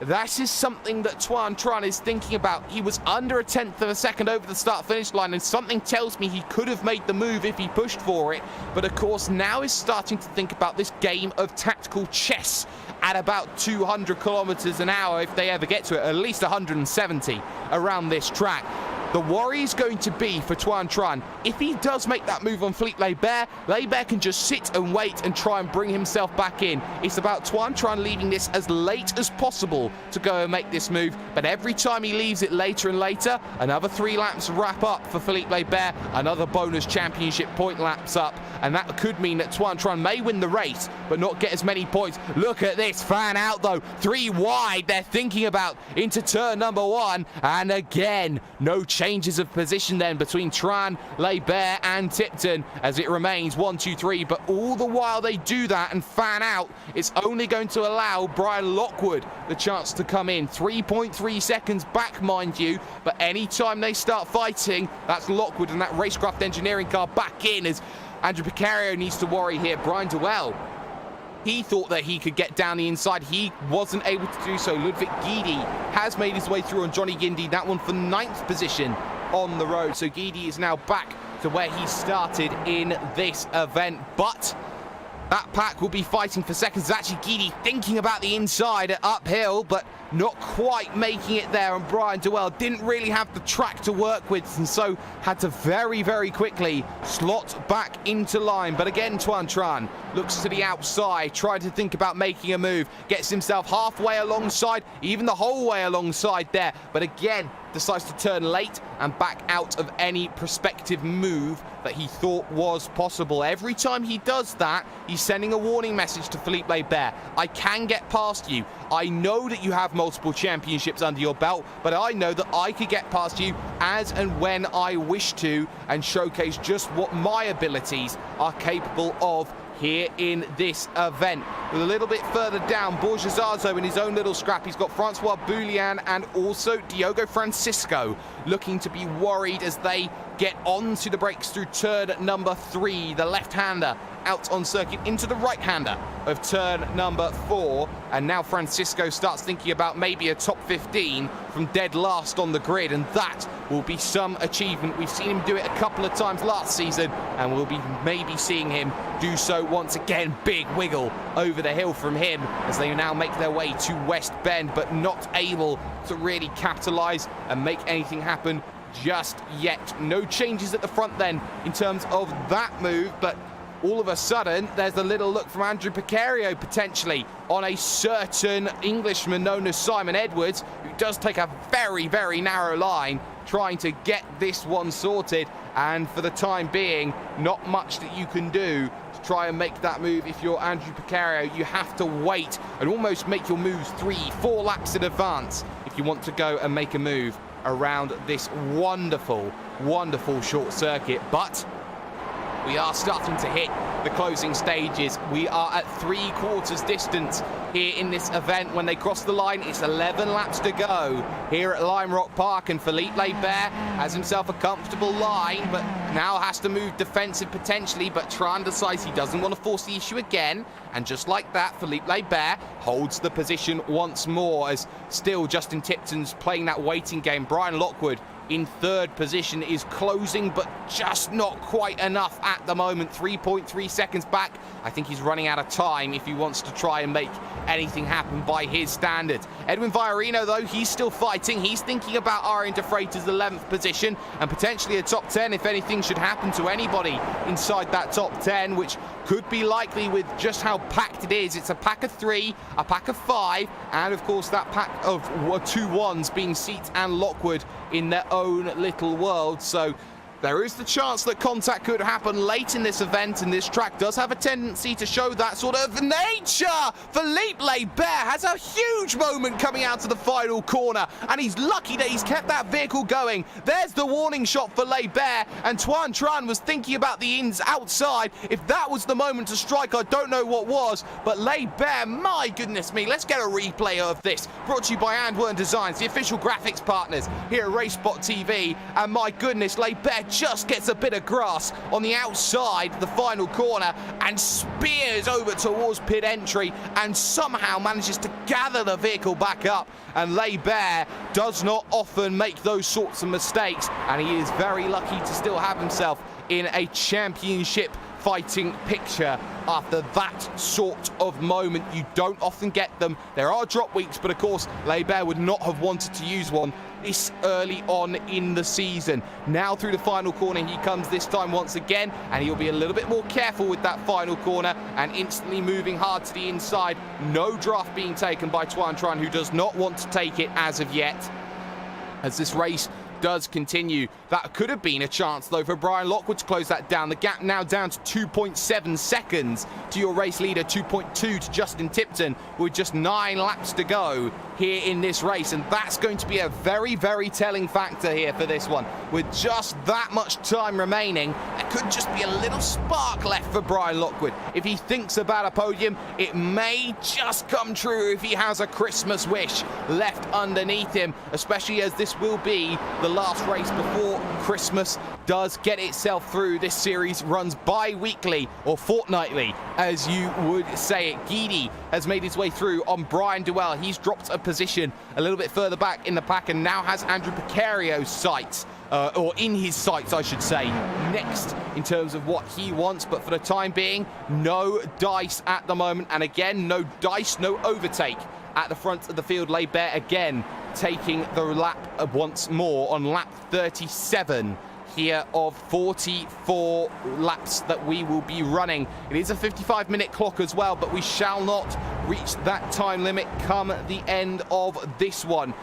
[SPEAKER 2] that is something that Tuan Tran is thinking about. He was under a tenth of a second over the start-finish line, and something tells me he could have made the move if he pushed for it. But of course, now is starting to think about this game of tactical chess at about 200 kilometers an hour, if they ever get to it, at least 170 around this track. The worry is going to be for Tuan Tran, if he does make that move on Philippe Lebert, Lebert can just sit and wait and try and bring himself back in. It's about Tuan Tran leaving this as late as possible to go and make this move, but every time he leaves it later and later, another 3 laps wrap up for Philippe Lebert, another bonus championship point laps up, and that could mean that Tuan Tran may win the race, but not get as many points. Look at this, fan out though, 3 wide, they're thinking about into turn number 1, and again, no changes of position then between Tran, Lebert and Tipton, as it remains 1, 2, 3, but all the while they do that and fan out, it's only going to allow Brian Lockwood the chance to come in. 3.3 seconds back, mind you, but anytime they start fighting, that's Lockwood and that Racecraft Engineering car back in, as Andrew Picario needs to worry here. Brian Duell, he thought that he could get down the inside. He wasn't able to do so. Ludwig Guidi has made his way through on Johnny Gindi. That one for 9th position on the road. So Guidi is now back to where he started in this event. But that pack will be fighting for seconds. It's actually Guidi thinking about the inside uphill, but not quite making it there. And Brian Duell didn't really have the track to work with, and so had to very, very quickly slot back into line. But again, Tuan Tran looks to the outside, tried to think about making a move, gets himself halfway alongside, even the whole way alongside there, but again decides to turn late and back out of any prospective move that he thought was possible. Every time he does that, he's sending a warning message to Philippe Lebert. I can get past you. I know that you have multiple championships under your belt, but I know that I could get past you as and when I wish to, and showcase just what my abilities are capable of here in this event. with a little bit further down, Borgesazo in his own little scrap. He's got Francois Boulian and also Diogo Francisco looking to be worried as they get onto the brakes through turn number 3. The left-hander out on circuit into the right-hander of turn number 4. And now Francisco starts thinking about maybe a top 15 from dead last on the grid, and that will be some achievement. We've seen him do it a couple of times last season, and we'll be maybe seeing him do so once again. Big wiggle over the hill from him as they now make their way to West Bend, but not able to really capitalize and make anything happen just yet. No changes at the front then in terms of that move, but all of a sudden there's a little look from Andrew Picario potentially on a certain Englishman known as Simon Edwards, who does take a very, very narrow line trying to get this one sorted. And for the time being, not much that you can do to try and make that move. If you're Andrew Picario, you have to wait and almost make your moves 3-4 laps in advance if you want to go and make a move around this wonderful, wonderful short circuit. But we are starting to hit the closing stages. We are at 3/4 distance here in this event. When they cross the line, it's 11 laps to go here at Lime Rock Park, and Philippe Laibert has himself a comfortable line, but now has to move defensive potentially. But Tran decides he doesn't want to force the issue again, and just like that, Philippe Laibert holds the position once more, as still Justin Tipton's playing that waiting game. Brian Lockwood in 3rd position is closing, but just not quite enough at the moment. 3.3 seconds back. I think he's running out of time if he wants to try and make anything happen by his standards. Edwin Viorino, though, he's still fighting. He's thinking about Arjen de Freitas' 11th position and potentially a top 10 if anything should happen to anybody inside that top 10, which could be likely with just how packed it is. It's a pack of 3, a pack of 5, and of course that pack of 2 ones being Seat and Lockwood in their own little world. So there is the chance that contact could happen late in this event, and this track does have a tendency to show that sort of nature. Philippe Laibert has a huge moment coming out of the final corner, and he's lucky that he's kept that vehicle going. There's the warning shot for Laibert, and Tuan Tran was thinking about the ins outside. If that was the moment to strike, I don't know what was, but Laibert, my goodness me, let's get a replay of this. Brought to you by Antwerp Designs, the official graphics partners here at RaceSpotTV, and my goodness, Laibert just gets a bit of grass on the outside of the final corner and spears over towards pit entry and somehow manages to gather the vehicle back up. And Laibert does not often make those sorts of mistakes, and he is very lucky to still have himself in a championship fighting picture after that sort of moment. You don't often get them. There are drop weeks, but of course Laibert would not have wanted to use one this early on in the season. Now through the final corner he comes this time once again, and he'll be a little bit more careful with that final corner and instantly moving hard to the inside. No draft being taken by Tuan Tran, who does not want to take it as of yet. As this race does continue, that could have been a chance though for Brian Lockwood to close that down. The gap now down to 2.7 seconds to your race leader, 2.2 to Justin Tipton, with just 9 laps to go here in this race, and that's going to be a very, very telling factor here for this one. With just that much time remaining, there could just be a little spark left for Brian Lockwood. If he thinks about a podium, it may just come true if he has a Christmas wish left underneath him, especially as this will be the last race before Christmas does get itself through. This series runs bi-weekly or fortnightly, as you would say it. Guidi has made his way through on Brian Duell. He's dropped a position a little bit further back in the pack and now has Andrew Picario's sights, or in his sights I should say, next in terms of what he wants. But for the time being, no dice at the moment, and again, no dice, no overtake at the front of the field. Laibert again taking the lap once more on lap 37 here of 44 laps that we will be running. It is a 55-minute clock as well, but we shall not reach that time limit come the end of this one.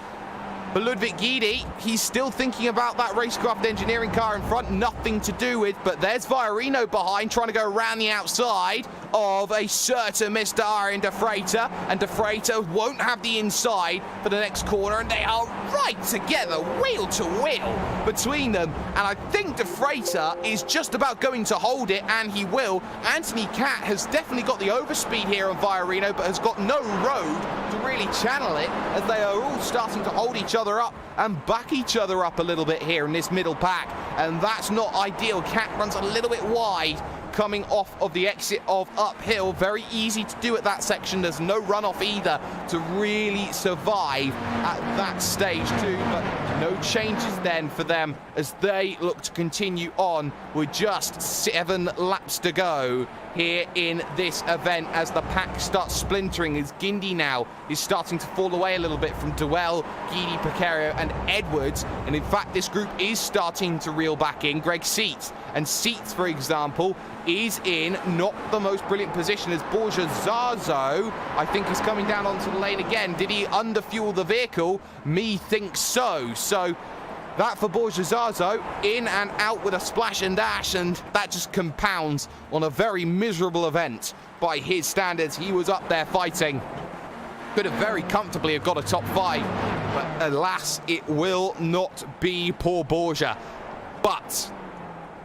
[SPEAKER 2] But Ludwig Guidi, he's still thinking about that racecraft engineering car in front, nothing to do with, but there's Viorino behind, trying to go around the outside of a certain Mr. Iron De Freitas, and De Freitas won't have the inside for the next corner, and they are right together, wheel to wheel between them, and I think De Freitas is just about going to hold it, and he will. Anthony Cat has definitely got the overspeed here on Viorino, but has got no road to really channel it, as they are all starting to hold each other up and back each other up a little bit here in this middle pack, and that's not ideal. Cat runs a little bit wide coming off of the exit of uphill. Very easy to do at that section. There's no runoff either to really survive at that stage too, but no changes then for them as they look to continue on with just 7 laps to go here in this event as the pack starts splintering, as Guindy now is starting to fall away a little bit from Duell, Guidi, Precario and Edwards, and in fact this group is starting to reel back in. Greg Seats, and Seats for example is in not the most brilliant position as Borja Zazo I think is coming down onto the lane again. Did he underfuel the vehicle? Me thinks so. So that for Borja Zazo, in and out with a splash and dash, and that just compounds on a very miserable event by his standards. He was up there fighting, could have very comfortably have got a top 5, but alas, it will not be poor Borja. But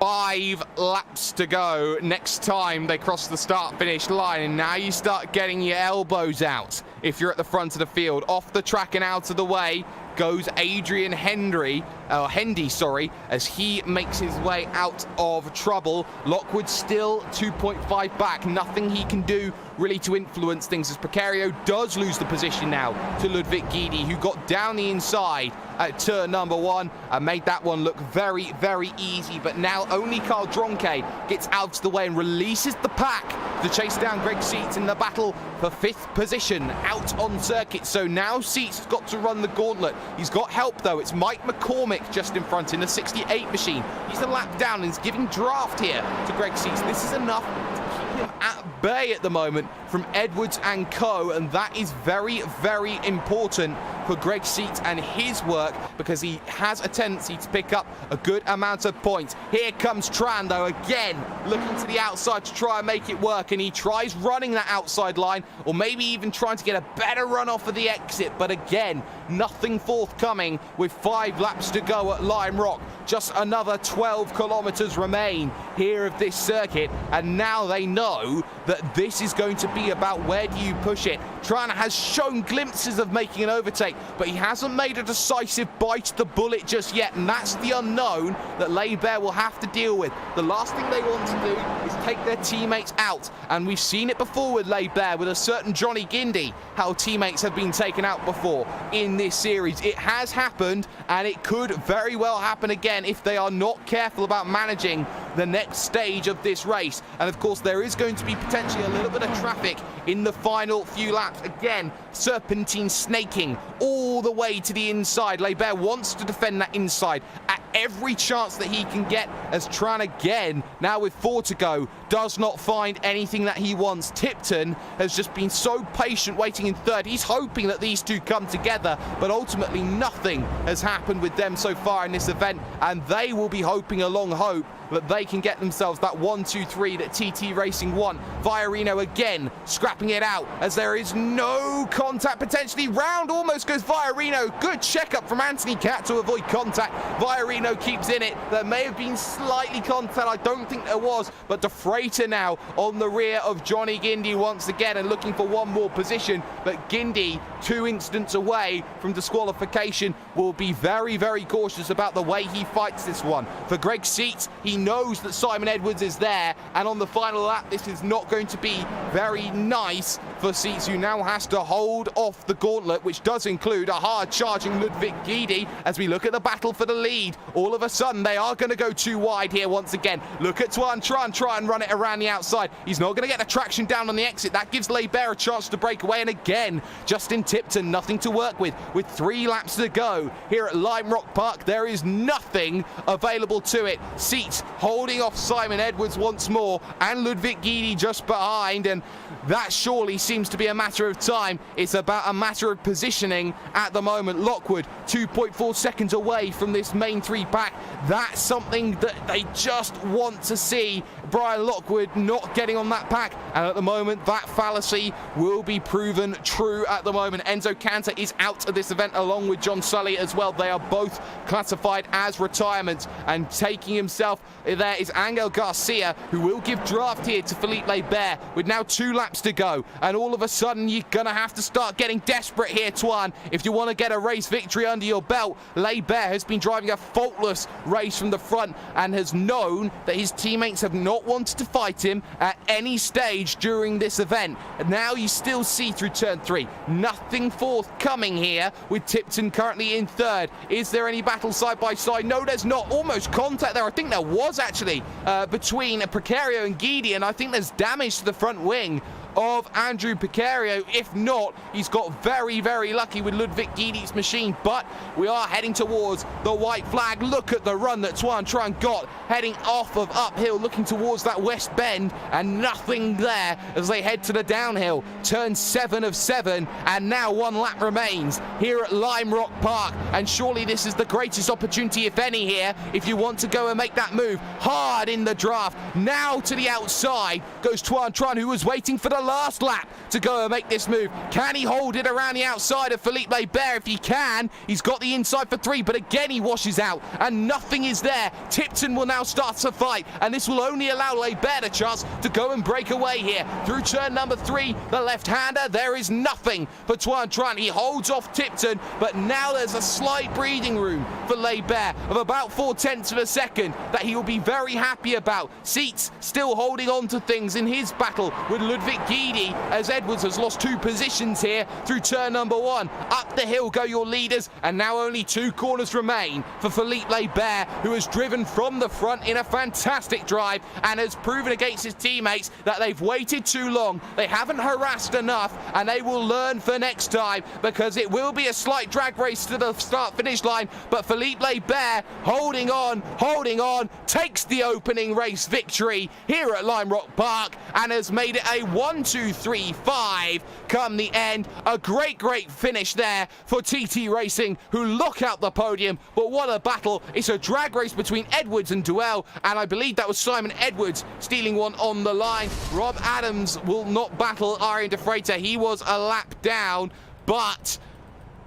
[SPEAKER 2] 5 laps to go next time they cross the start-finish line, and now you start getting your elbows out if you're at the front of the field. Off the track and out of the way goes Adrian Hendy, as he makes his way out of trouble. Lockwood still 2.5 back, nothing he can do really to influence things, as Precario does lose the position now to Ludwig Guidi, who got down the inside at turn number 1 and made that one look very, very easy. But now only Carl Dronke gets out of the way and releases the pack to chase down Greg Seats in the battle for 5th position out on circuit. So now Seats has got to run the gauntlet. He's got help though. It's Mike McCormick just in front in the 68 machine. He's a lap down and he's giving draft here to Greg Seats. This is enough to keep him at bay at the moment from Edwards and co, and that is very, very important for Greg Seats and his work, because he has a tendency to pick up a good amount of points. Here comes Tran though, again looking to the outside to try and make it work, and he tries running that outside line, or maybe even trying to get a better run off of the exit, but again nothing forthcoming with 5 laps to go at Lime Rock. Just another 12 kilometers remain here of this circuit, and now they know that this is going to be about where do you push it. Tran has shown glimpses of making an overtake, but he hasn't made a decisive bite to the bullet just yet, and that's the unknown that Leibert will have to deal with. The last thing they want to do is take their teammates out, and we've seen it before with Leibert, with a certain Johnny Guindy, how teammates have been taken out before in this series. It has happened, and it could very well happen again if they are not careful about managing the next stage of this race. And of course there is going to be potentially a little bit of traffic in the final few laps. Again, serpentine snaking all the way to the inside. Leibert wants to defend that inside at every chance that he can get, as Tran again, now with 4 to go, does not find anything that he wants. Tipton has just been so patient waiting in 3rd. He's hoping that these two come together, but ultimately nothing has happened with them so far in this event, and they will be hoping a long hope that they can get themselves that 1-2-3 that TT Racing want. Viorino again scrapping it out as there is no contact potentially. Round almost goes Viorino. Good checkup from Anthony Cat to avoid contact. Viorino keeps in it. There may have been slightly contact. I don't think there was, but De Freitas now on the rear of Johnny Guindy once again and looking for one more position. But Guindy, 2 instants away from disqualification, will be very, very cautious about the way he fights this one. For Greg Seats, he knows that Simon Edwards is there, and on the final lap this is not going to be very nice for Seats, who now has to hold off the gauntlet, which does include a hard charging Ludwig Guidi. As we look at the battle for the lead, all of a sudden they are going to go too wide here once again. Look at Tran try and run it around the outside. He's not going to get the traction down on the exit. That gives Leibert a chance to break away, and again Justin Tipton nothing to work with 3 laps to go here at Lime Rock Park. There is nothing available to it. Seats holding off Simon Edwards once more, and Ludwig Guidi just behind, and that surely seems to be a matter of time. It's about a matter of positioning at the moment. Lockwood, 2.4 seconds away from this main three pack. That's something that they just want to see. Brian Lockwood not getting on that pack, and at the moment that fallacy will be proven true at the moment. Enzo Cantor is out of this event along with John Sully as well. They are both classified as retirement, and taking himself there is Angel Garcia, who will give draft here to Philippe Lebert with now 2 laps to go. And all of a sudden you're gonna have to start getting desperate here, Tuan, if you want to get a race victory under your belt. Lebert has been driving a faultless race from the front and has known that his teammates have not wanted to fight him at any stage during this event. And now you still see through turn 3 nothing forthcoming here, with Tipton currently in third. Is there any battle side by side? No, there's not. Almost contact there. I think there was actually between Precario and Guidi, and I think there's damage to the front wing of Andrew Precario. If not, he's got very, very lucky with Ludwig Guidi's machine, but we are heading towards the white flag. Look at the run that Tuan Tran got, heading off of uphill, looking towards that west bend, and nothing there as they head to the downhill. Turn 7 of 7, and now 1 lap remains here at Lime Rock Park, and surely this is the greatest opportunity, if any, here, if you want to go and make that move. Hard in the draft, now to the outside goes Tuan Tran, who was waiting for the last lap to go and make this move. Can he hold it around the outside of Philippe Lebert? If he can, he's got the inside for 3, but again he washes out and nothing is there. Tipton will now start to fight, and this will only allow Lebert a chance to go and break away here. Through turn number 3, the left-hander, there is nothing for Tuan Tran. He holds off Tipton, but now there's a slight breathing room for Lebert of about 0.4 of a second that he will be very happy about. Seats still holding on to things in his battle with Ludwig Guidi, as Edwards has lost 2 positions here through turn number 1. Up the hill go your leaders, and now only 2 corners remain for Philippe Lebert, who has driven from the front in a fantastic drive and has proven against his teammates that they've waited too long. They haven't harassed enough, and they will learn for next time, because it will be a slight drag race to the start-finish line. But Philippe Lebert holding on, takes the opening race victory here at Lime Rock Park and has made it a 1-2-3-5 come the end. A great finish there for TT Racing, who look out the podium. But what a battle. It's a drag race between Edwards and Duell, and I believe that was Simon Edwards stealing one on the line. Rob Adams will not battle Arian De Freitas. He was a lap down, but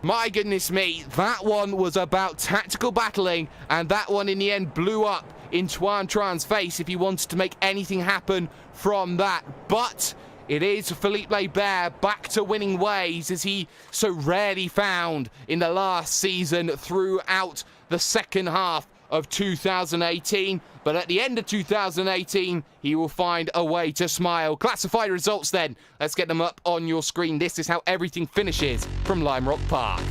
[SPEAKER 2] my goodness me, that one was about tactical battling, and that one in the end blew up in Tuan Tran's face if he wanted to make anything happen from that. But it is Philippe Lebert back to winning ways, as he so rarely found in the last season throughout the second half of 2018. But at the end of 2018, he will find a way to smile. Classified results then. Let's get them up on your screen. This is how everything finishes from Lime Rock Park.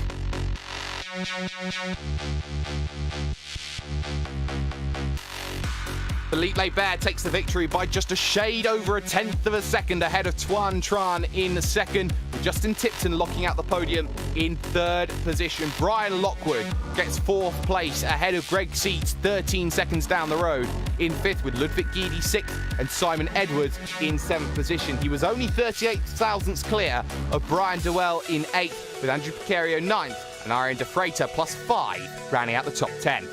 [SPEAKER 2] Philippe Lebert takes the victory by just a shade over 1/10 of a second ahead of Tuan Tran in second, with Justin Tipton locking out the podium in third position. Brian Lockwood gets 4th place ahead of Greg Seats 13 seconds down the road in 5th, with Ludwig Guidi 6th and Simon Edwards in 7th position. He was only 38 thousandths clear of Brian Duell in 8th, with Andrew Precario 9th and Arian De Freitas +5 rounding out the top 10.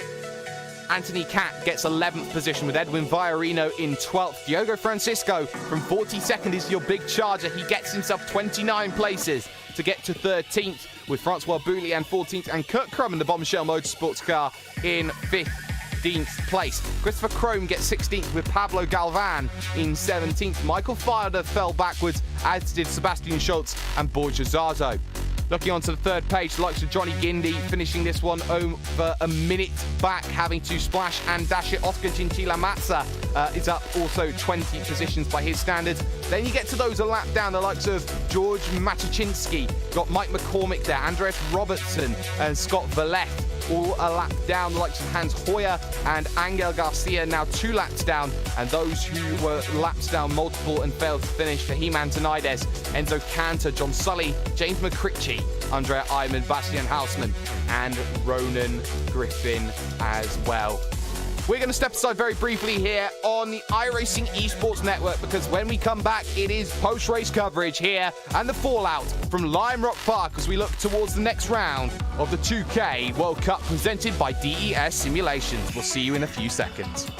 [SPEAKER 2] Anthony Catt gets 11th position with Edwin Villarino in 12th. Diogo Francisco from 42nd is your big charger. He gets himself 29 places to get to 13th, with Francois Boulian 14th and Kurt Crum in the Bombshell Motorsports car in 15th place. Christopher Crome gets 16th with Pablo Galvan in 17th. Michael Farder fell backwards, as did Sebastian Schultz and Borja Zarzo. Looking onto the third page, the likes of Johnny Gindi finishing this one over a minute back, having to splash and dash it. Oscar Gintila Matza is up also 20 positions by his standards. Then you get to those a lap down, the likes of George Matuszynski, got Mike McCormick there, Andreas Robertson and Scott Valette all a lap down. The likes of Hans Hoyer and Angel Garcia now 2 laps down, and those who were laps down multiple and failed to finish: Fahim Antonides, Enzo Cantor, John Sully, James McCritchie, Andrea Iman, Bastian Hausman and Ronan Griffin as well. we're going to step aside very briefly here on the iRacing Esports Network, because when we come back, it is post-race coverage here and the fallout from Lime Rock Park as we look towards the next round of the 2K World Cup presented by DES Simulations. We'll see you in a few seconds.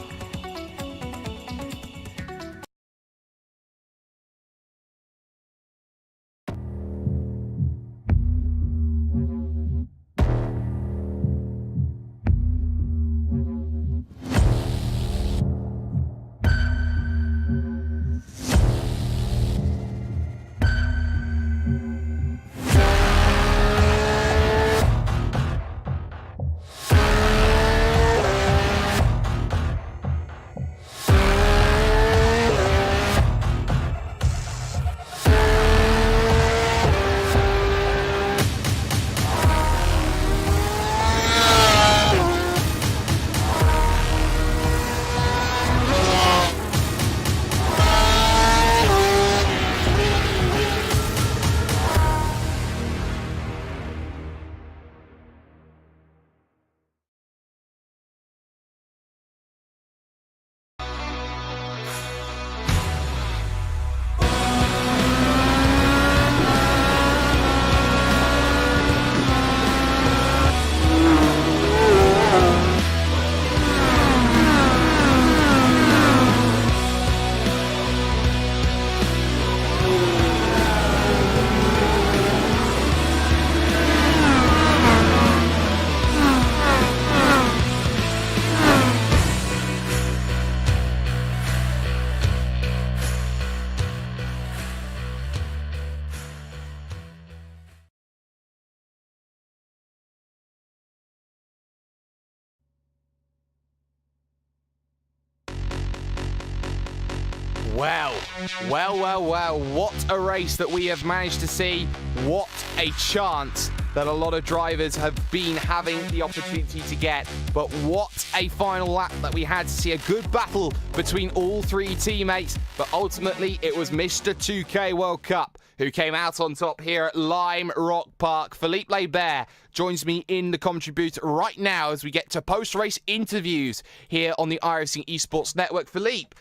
[SPEAKER 2] Well, what a race that we have managed to see. What a chance that a lot of drivers have been having the opportunity to get. But what a final lap that we had to see. A good battle between all three teammates. But ultimately, it was Mr. 2K World Cup who came out on top here at Lime Rock Park. Philippe Lebert joins me in the commentary booth right now as we get to post-race interviews here on the iRacing Esports Network. Philippe,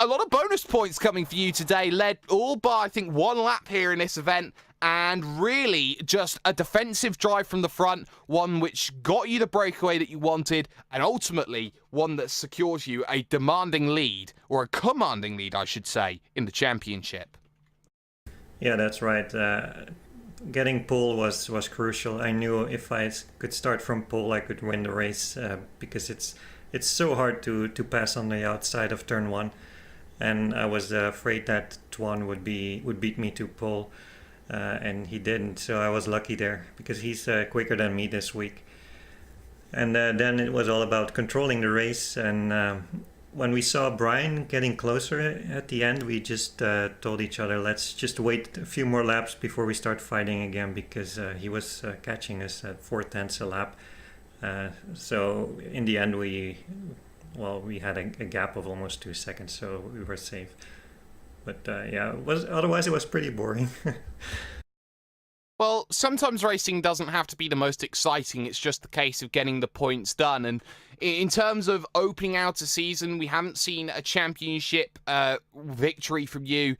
[SPEAKER 2] a lot of bonus points coming for you today, led all by, I think, one lap here in this event, and really just a defensive drive from the front, one which got you the breakaway that you wanted, and ultimately one that secures you a demanding lead, or a commanding lead, I should say, in the championship.
[SPEAKER 3] Yeah, that's right. Getting pole was crucial. I knew if I could start from pole, I could win the race, because it's so hard to pass on the outside of turn one. And I was afraid that Tuan would beat me to pole, and he didn't. So I was lucky there because he's quicker than me this week. And then it was all about controlling the race. And when we saw Brian getting closer at the end, we just told each other, let's just wait a few more laps before we start fighting again, because he was catching us at 4/10 a lap. So in the end, we had a gap of almost 2 seconds, so we were safe. But yeah, otherwise it was pretty boring.
[SPEAKER 2] Well, sometimes racing doesn't have to be the most exciting. It's just the case of getting the points done. And in terms of opening out a season, we haven't seen a championship victory from you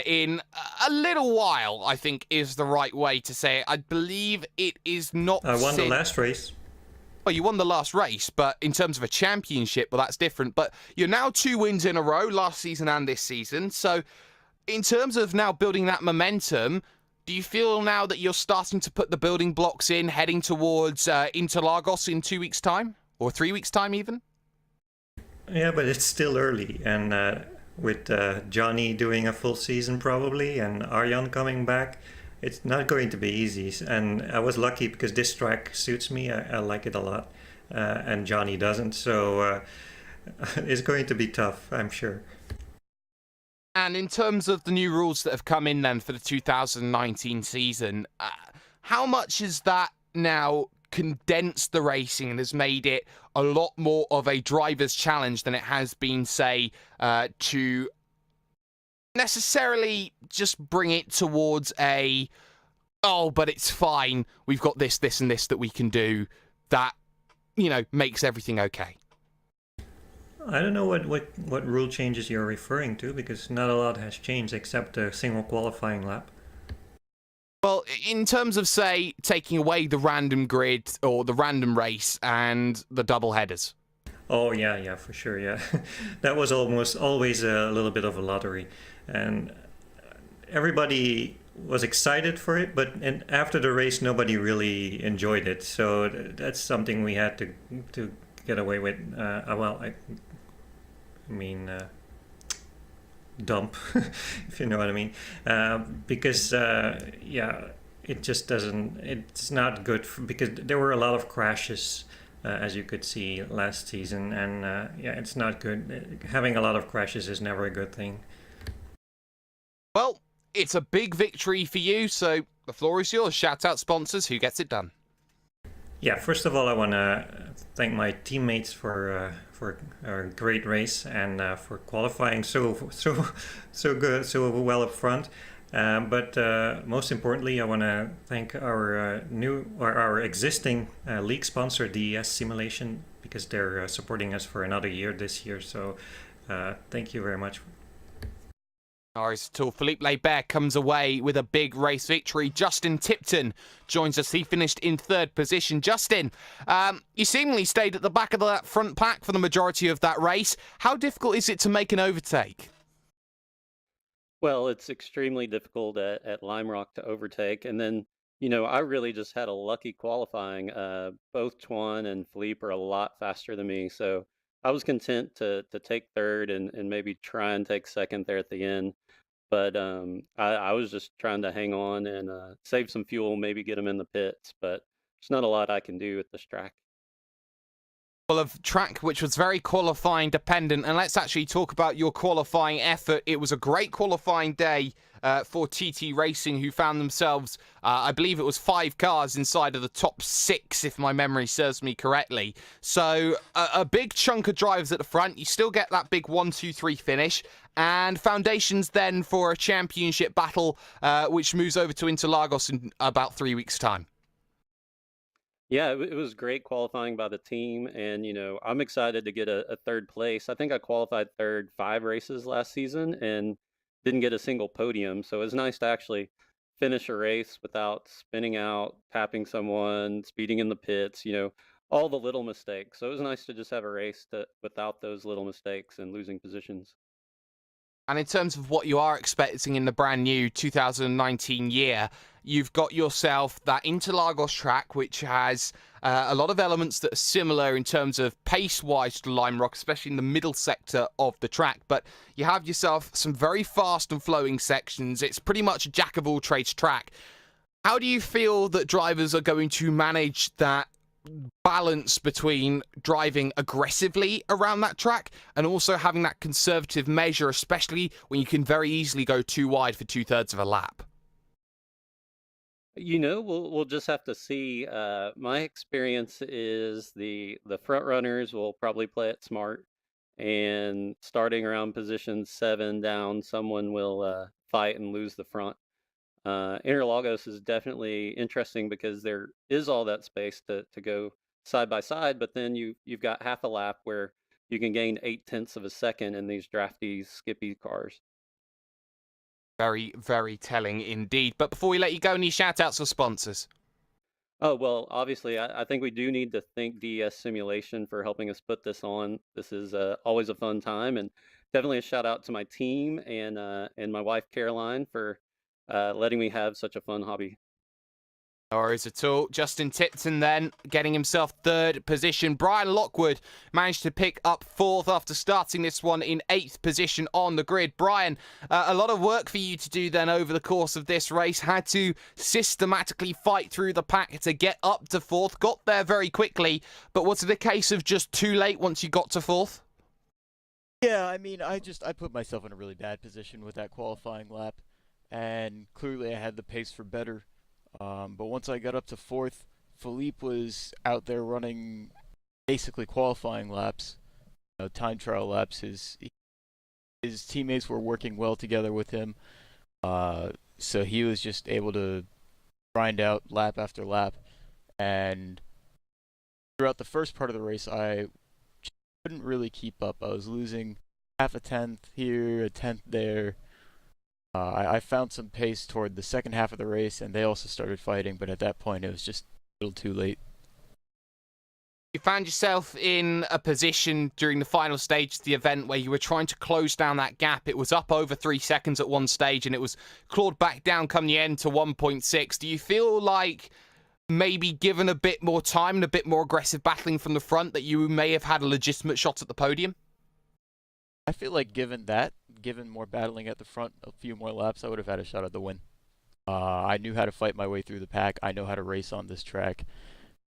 [SPEAKER 2] in a little while, I think is the right way to say it. I believe it is not...
[SPEAKER 3] I won the last race.
[SPEAKER 2] Well, you won the last race, but in terms of a championship, well, that's different. But you're now 2 wins in a row, last season and this season. So in terms of now building that momentum, do you feel now that you're starting to put the building blocks in, heading towards Interlagos in 2 weeks' time? Or 3 weeks' time, even?
[SPEAKER 3] Yeah, but it's still early. And with Johnny doing a full season probably, and Arjan coming back, it's not going to be easy. And I was lucky because this track suits me. I like it a lot. And Johnny doesn't. So it's going to be tough, I'm sure.
[SPEAKER 2] And in terms of the new rules that have come in then for the 2019 season, how much has that now condensed the racing and has made it a lot more of a driver's challenge than it has been, say, to necessarily just bring it towards a, oh, but it's fine, we've got this, this, and this that we can do that, you know, makes everything okay?
[SPEAKER 3] I don't know what rule changes you're referring to, because not a lot has changed except a single qualifying lap.
[SPEAKER 2] Well, in terms of, say, taking away the random grid or the random race and the double headers.
[SPEAKER 3] Oh yeah, for sure, yeah. That was almost always a little bit of a lottery, and everybody was excited for it, but after the race, nobody really enjoyed it. So that's something we had to get away with. Well, I mean, dump, if you know what I mean, because yeah, it just doesn't. It's not good because there were a lot of crashes. As you could see last season, and yeah, it's not good. Having a lot of crashes is never a good thing.
[SPEAKER 2] Well, it's a big victory for you, so the floor is yours. Shout out sponsors. Who gets it done?
[SPEAKER 3] Yeah, first of all, I want to thank my teammates for a great race and for qualifying so good, so well up front. But most importantly, I want to thank our existing league sponsor, DES Simulation, because they're supporting us for another year this year. So thank you very much.
[SPEAKER 2] Alright, till Philippe Lebert comes away with a big race victory. Justin Tipton joins us. He finished in third position. Justin, you seemingly stayed at the back of that front pack for the majority of that race. How difficult is it to make an overtake?
[SPEAKER 4] Well, it's extremely difficult at Lime Rock to overtake. And then, you know, I really just had a lucky qualifying. Both Tuan and Philippe are a lot faster than me. So I was content to take third and maybe try and take second there at the end. But I was just trying to hang on and save some fuel, maybe get them in the pits. But there's not a lot I can do at this track.
[SPEAKER 2] Well, of track which was very qualifying dependent, and let's actually talk about your qualifying effort. It was a great qualifying day for TT Racing, who found themselves, I believe it was 5 cars inside of the top 6, if my memory serves me correctly. So a big chunk of drivers at the front. You still get that big 1, 2, 3 finish, and foundations then for a championship battle, which moves over to Interlagos in about 3 weeks' time.
[SPEAKER 4] Yeah, it was great qualifying by the team, and you know, I'm excited to get a third place. I think I qualified third 5 races last season and didn't get a single podium, so it was nice to actually finish a race without spinning out, tapping someone, speeding in the pits, you know, all the little mistakes. So it was nice to just have a race without those little mistakes and losing positions.
[SPEAKER 2] And in terms of what you are expecting in the brand new 2019 year, you've got yourself that Interlagos track, which has a lot of elements that are similar in terms of pace-wise to Lime Rock, especially in the middle sector of the track. But you have yourself some very fast and flowing sections. It's pretty much a jack-of-all-trades track. How do you feel that drivers are going to manage that balance between driving aggressively around that track and also having that conservative measure, especially when you can very easily go too wide for 2/3 of a lap?
[SPEAKER 4] You know, we'll just have to see. My experience is the front runners will probably play it smart, and starting around position 7 down, someone will fight and lose the front. Interlagos is definitely interesting because there is all that space to go side by side, but then you've got half a lap where you can gain 8/10 of a second in these drafty, skippy cars.
[SPEAKER 2] Very, very telling indeed. But before we let you go, any shout-outs or sponsors?
[SPEAKER 4] Oh, well, obviously, I think we do need to thank DS Simulation for helping us put this on. This is always a fun time, and definitely a shout out to my team and my wife Caroline for letting me have such a fun hobby.
[SPEAKER 2] No worries at all. Justin Tipton then getting himself third position. Brian Lockwood managed to pick up 4th after starting this one in 8th position on the grid. Brian, a lot of work for you to do then over the course of this race. Had to systematically fight through the pack to get up to 4th. Got there very quickly, but was it a case of just too late once you got to 4th?
[SPEAKER 5] Yeah, I mean, I put myself in a really bad position with that qualifying lap, and clearly I had the pace for better. But once I got up to 4th, Philippe was out there running basically qualifying laps, time trial laps. His teammates were working well together with him, so he was just able to grind out lap after lap. And throughout the first part of the race, I couldn't really keep up. I was losing half a tenth here, a tenth there. I found some pace toward the second half of the race, and they also started fighting, but at that point it was just a little too late.
[SPEAKER 2] You found yourself in a position during the final stage of the event where you were trying to close down that gap. It was up over 3 seconds at one stage, and it was clawed back down come the end to 1.6. Do you feel like maybe given a bit more time and a bit more aggressive battling from the front that you may have had a legitimate shot at the podium?
[SPEAKER 5] I feel like given more battling at the front, a few more laps, I would have had a shot at the win. I knew how to fight my way through the pack. I know how to race on this track.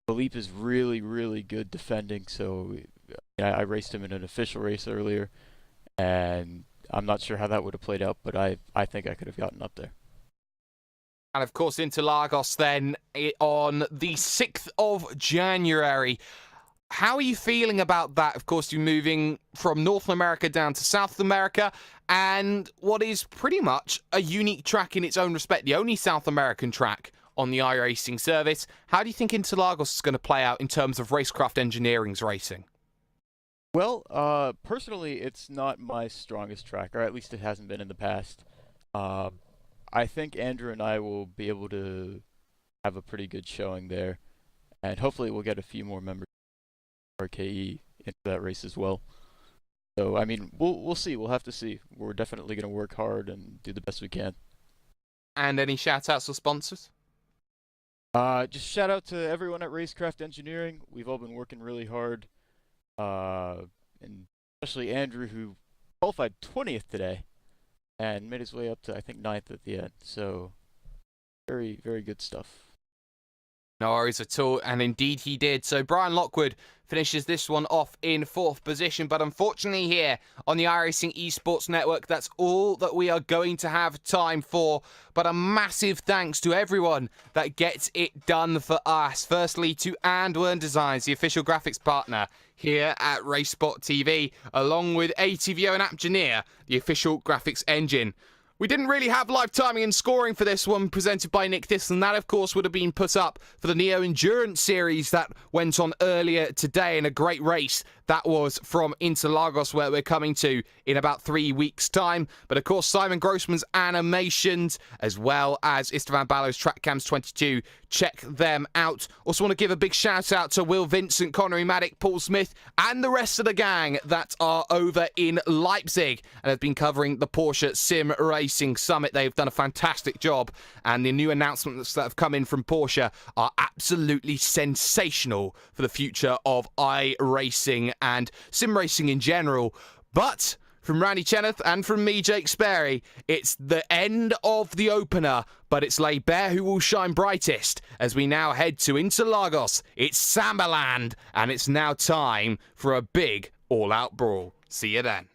[SPEAKER 5] Philippe is really, really good defending, so I raced him in an official race earlier, and I'm not sure how that would have played out, but I think I could have gotten up there.
[SPEAKER 2] And of course, Interlagos then on the 6th of January. How are you feeling about that? Of course, you're moving from North America down to South America, and what is pretty much a unique track in its own respect, the only South American track on the iRacing service. How do you think Interlagos is going to play out in terms of Racecraft Engineering's racing?
[SPEAKER 5] Well, personally, it's not my strongest track, or at least it hasn't been in the past. I think Andrew and I will be able to have a pretty good showing there, and hopefully we'll get a few more members of RKE into that race as well. So, I mean, we'll see. We'll have to see. We're definitely going to work hard and do the best we can.
[SPEAKER 2] And any shout-outs or sponsors?
[SPEAKER 5] Just shout out to everyone at Racecraft Engineering. We've all been working really hard, and especially Andrew, who qualified 20th today and made his way up to, I think, 9th at the end. So, very, very good stuff.
[SPEAKER 2] No worries at all, and indeed he did. So Brian Lockwood finishes this one off in 4th position, but unfortunately here on the iRacing Esports Network, that's all that we are going to have time for. But a massive thanks to everyone that gets it done for us. Firstly to Andwern Designs, the official graphics partner here at RaceSpotTV, along with ATVO and Appgeneer, the official graphics engine. We didn't really have live timing and scoring for this one presented by Nick Thistle, and that of course would have been put up for the Neo Endurance series that went on earlier today in a great race. That was from Interlagos, where we're coming to in about 3 weeks' time. But of course, Simon Grossman's animations, as well as Istvan Ballo's Track Cams 22, check them out. Also want to give a big shout out to Will Vincent, Connery Maddock, Paul Smith, and the rest of the gang that are over in Leipzig and have been covering the Porsche Sim Racing Summit. They've done a fantastic job, and the new announcements that have come in from Porsche are absolutely sensational for the future of iRacing and sim racing in general. But from Randy Cheneth and from me, Jake Sperry, it's the end of the opener, but it's Les Bear who will shine brightest as we now head to Interlagos. It's Sambaland, and it's now time for a big all-out brawl. See you then.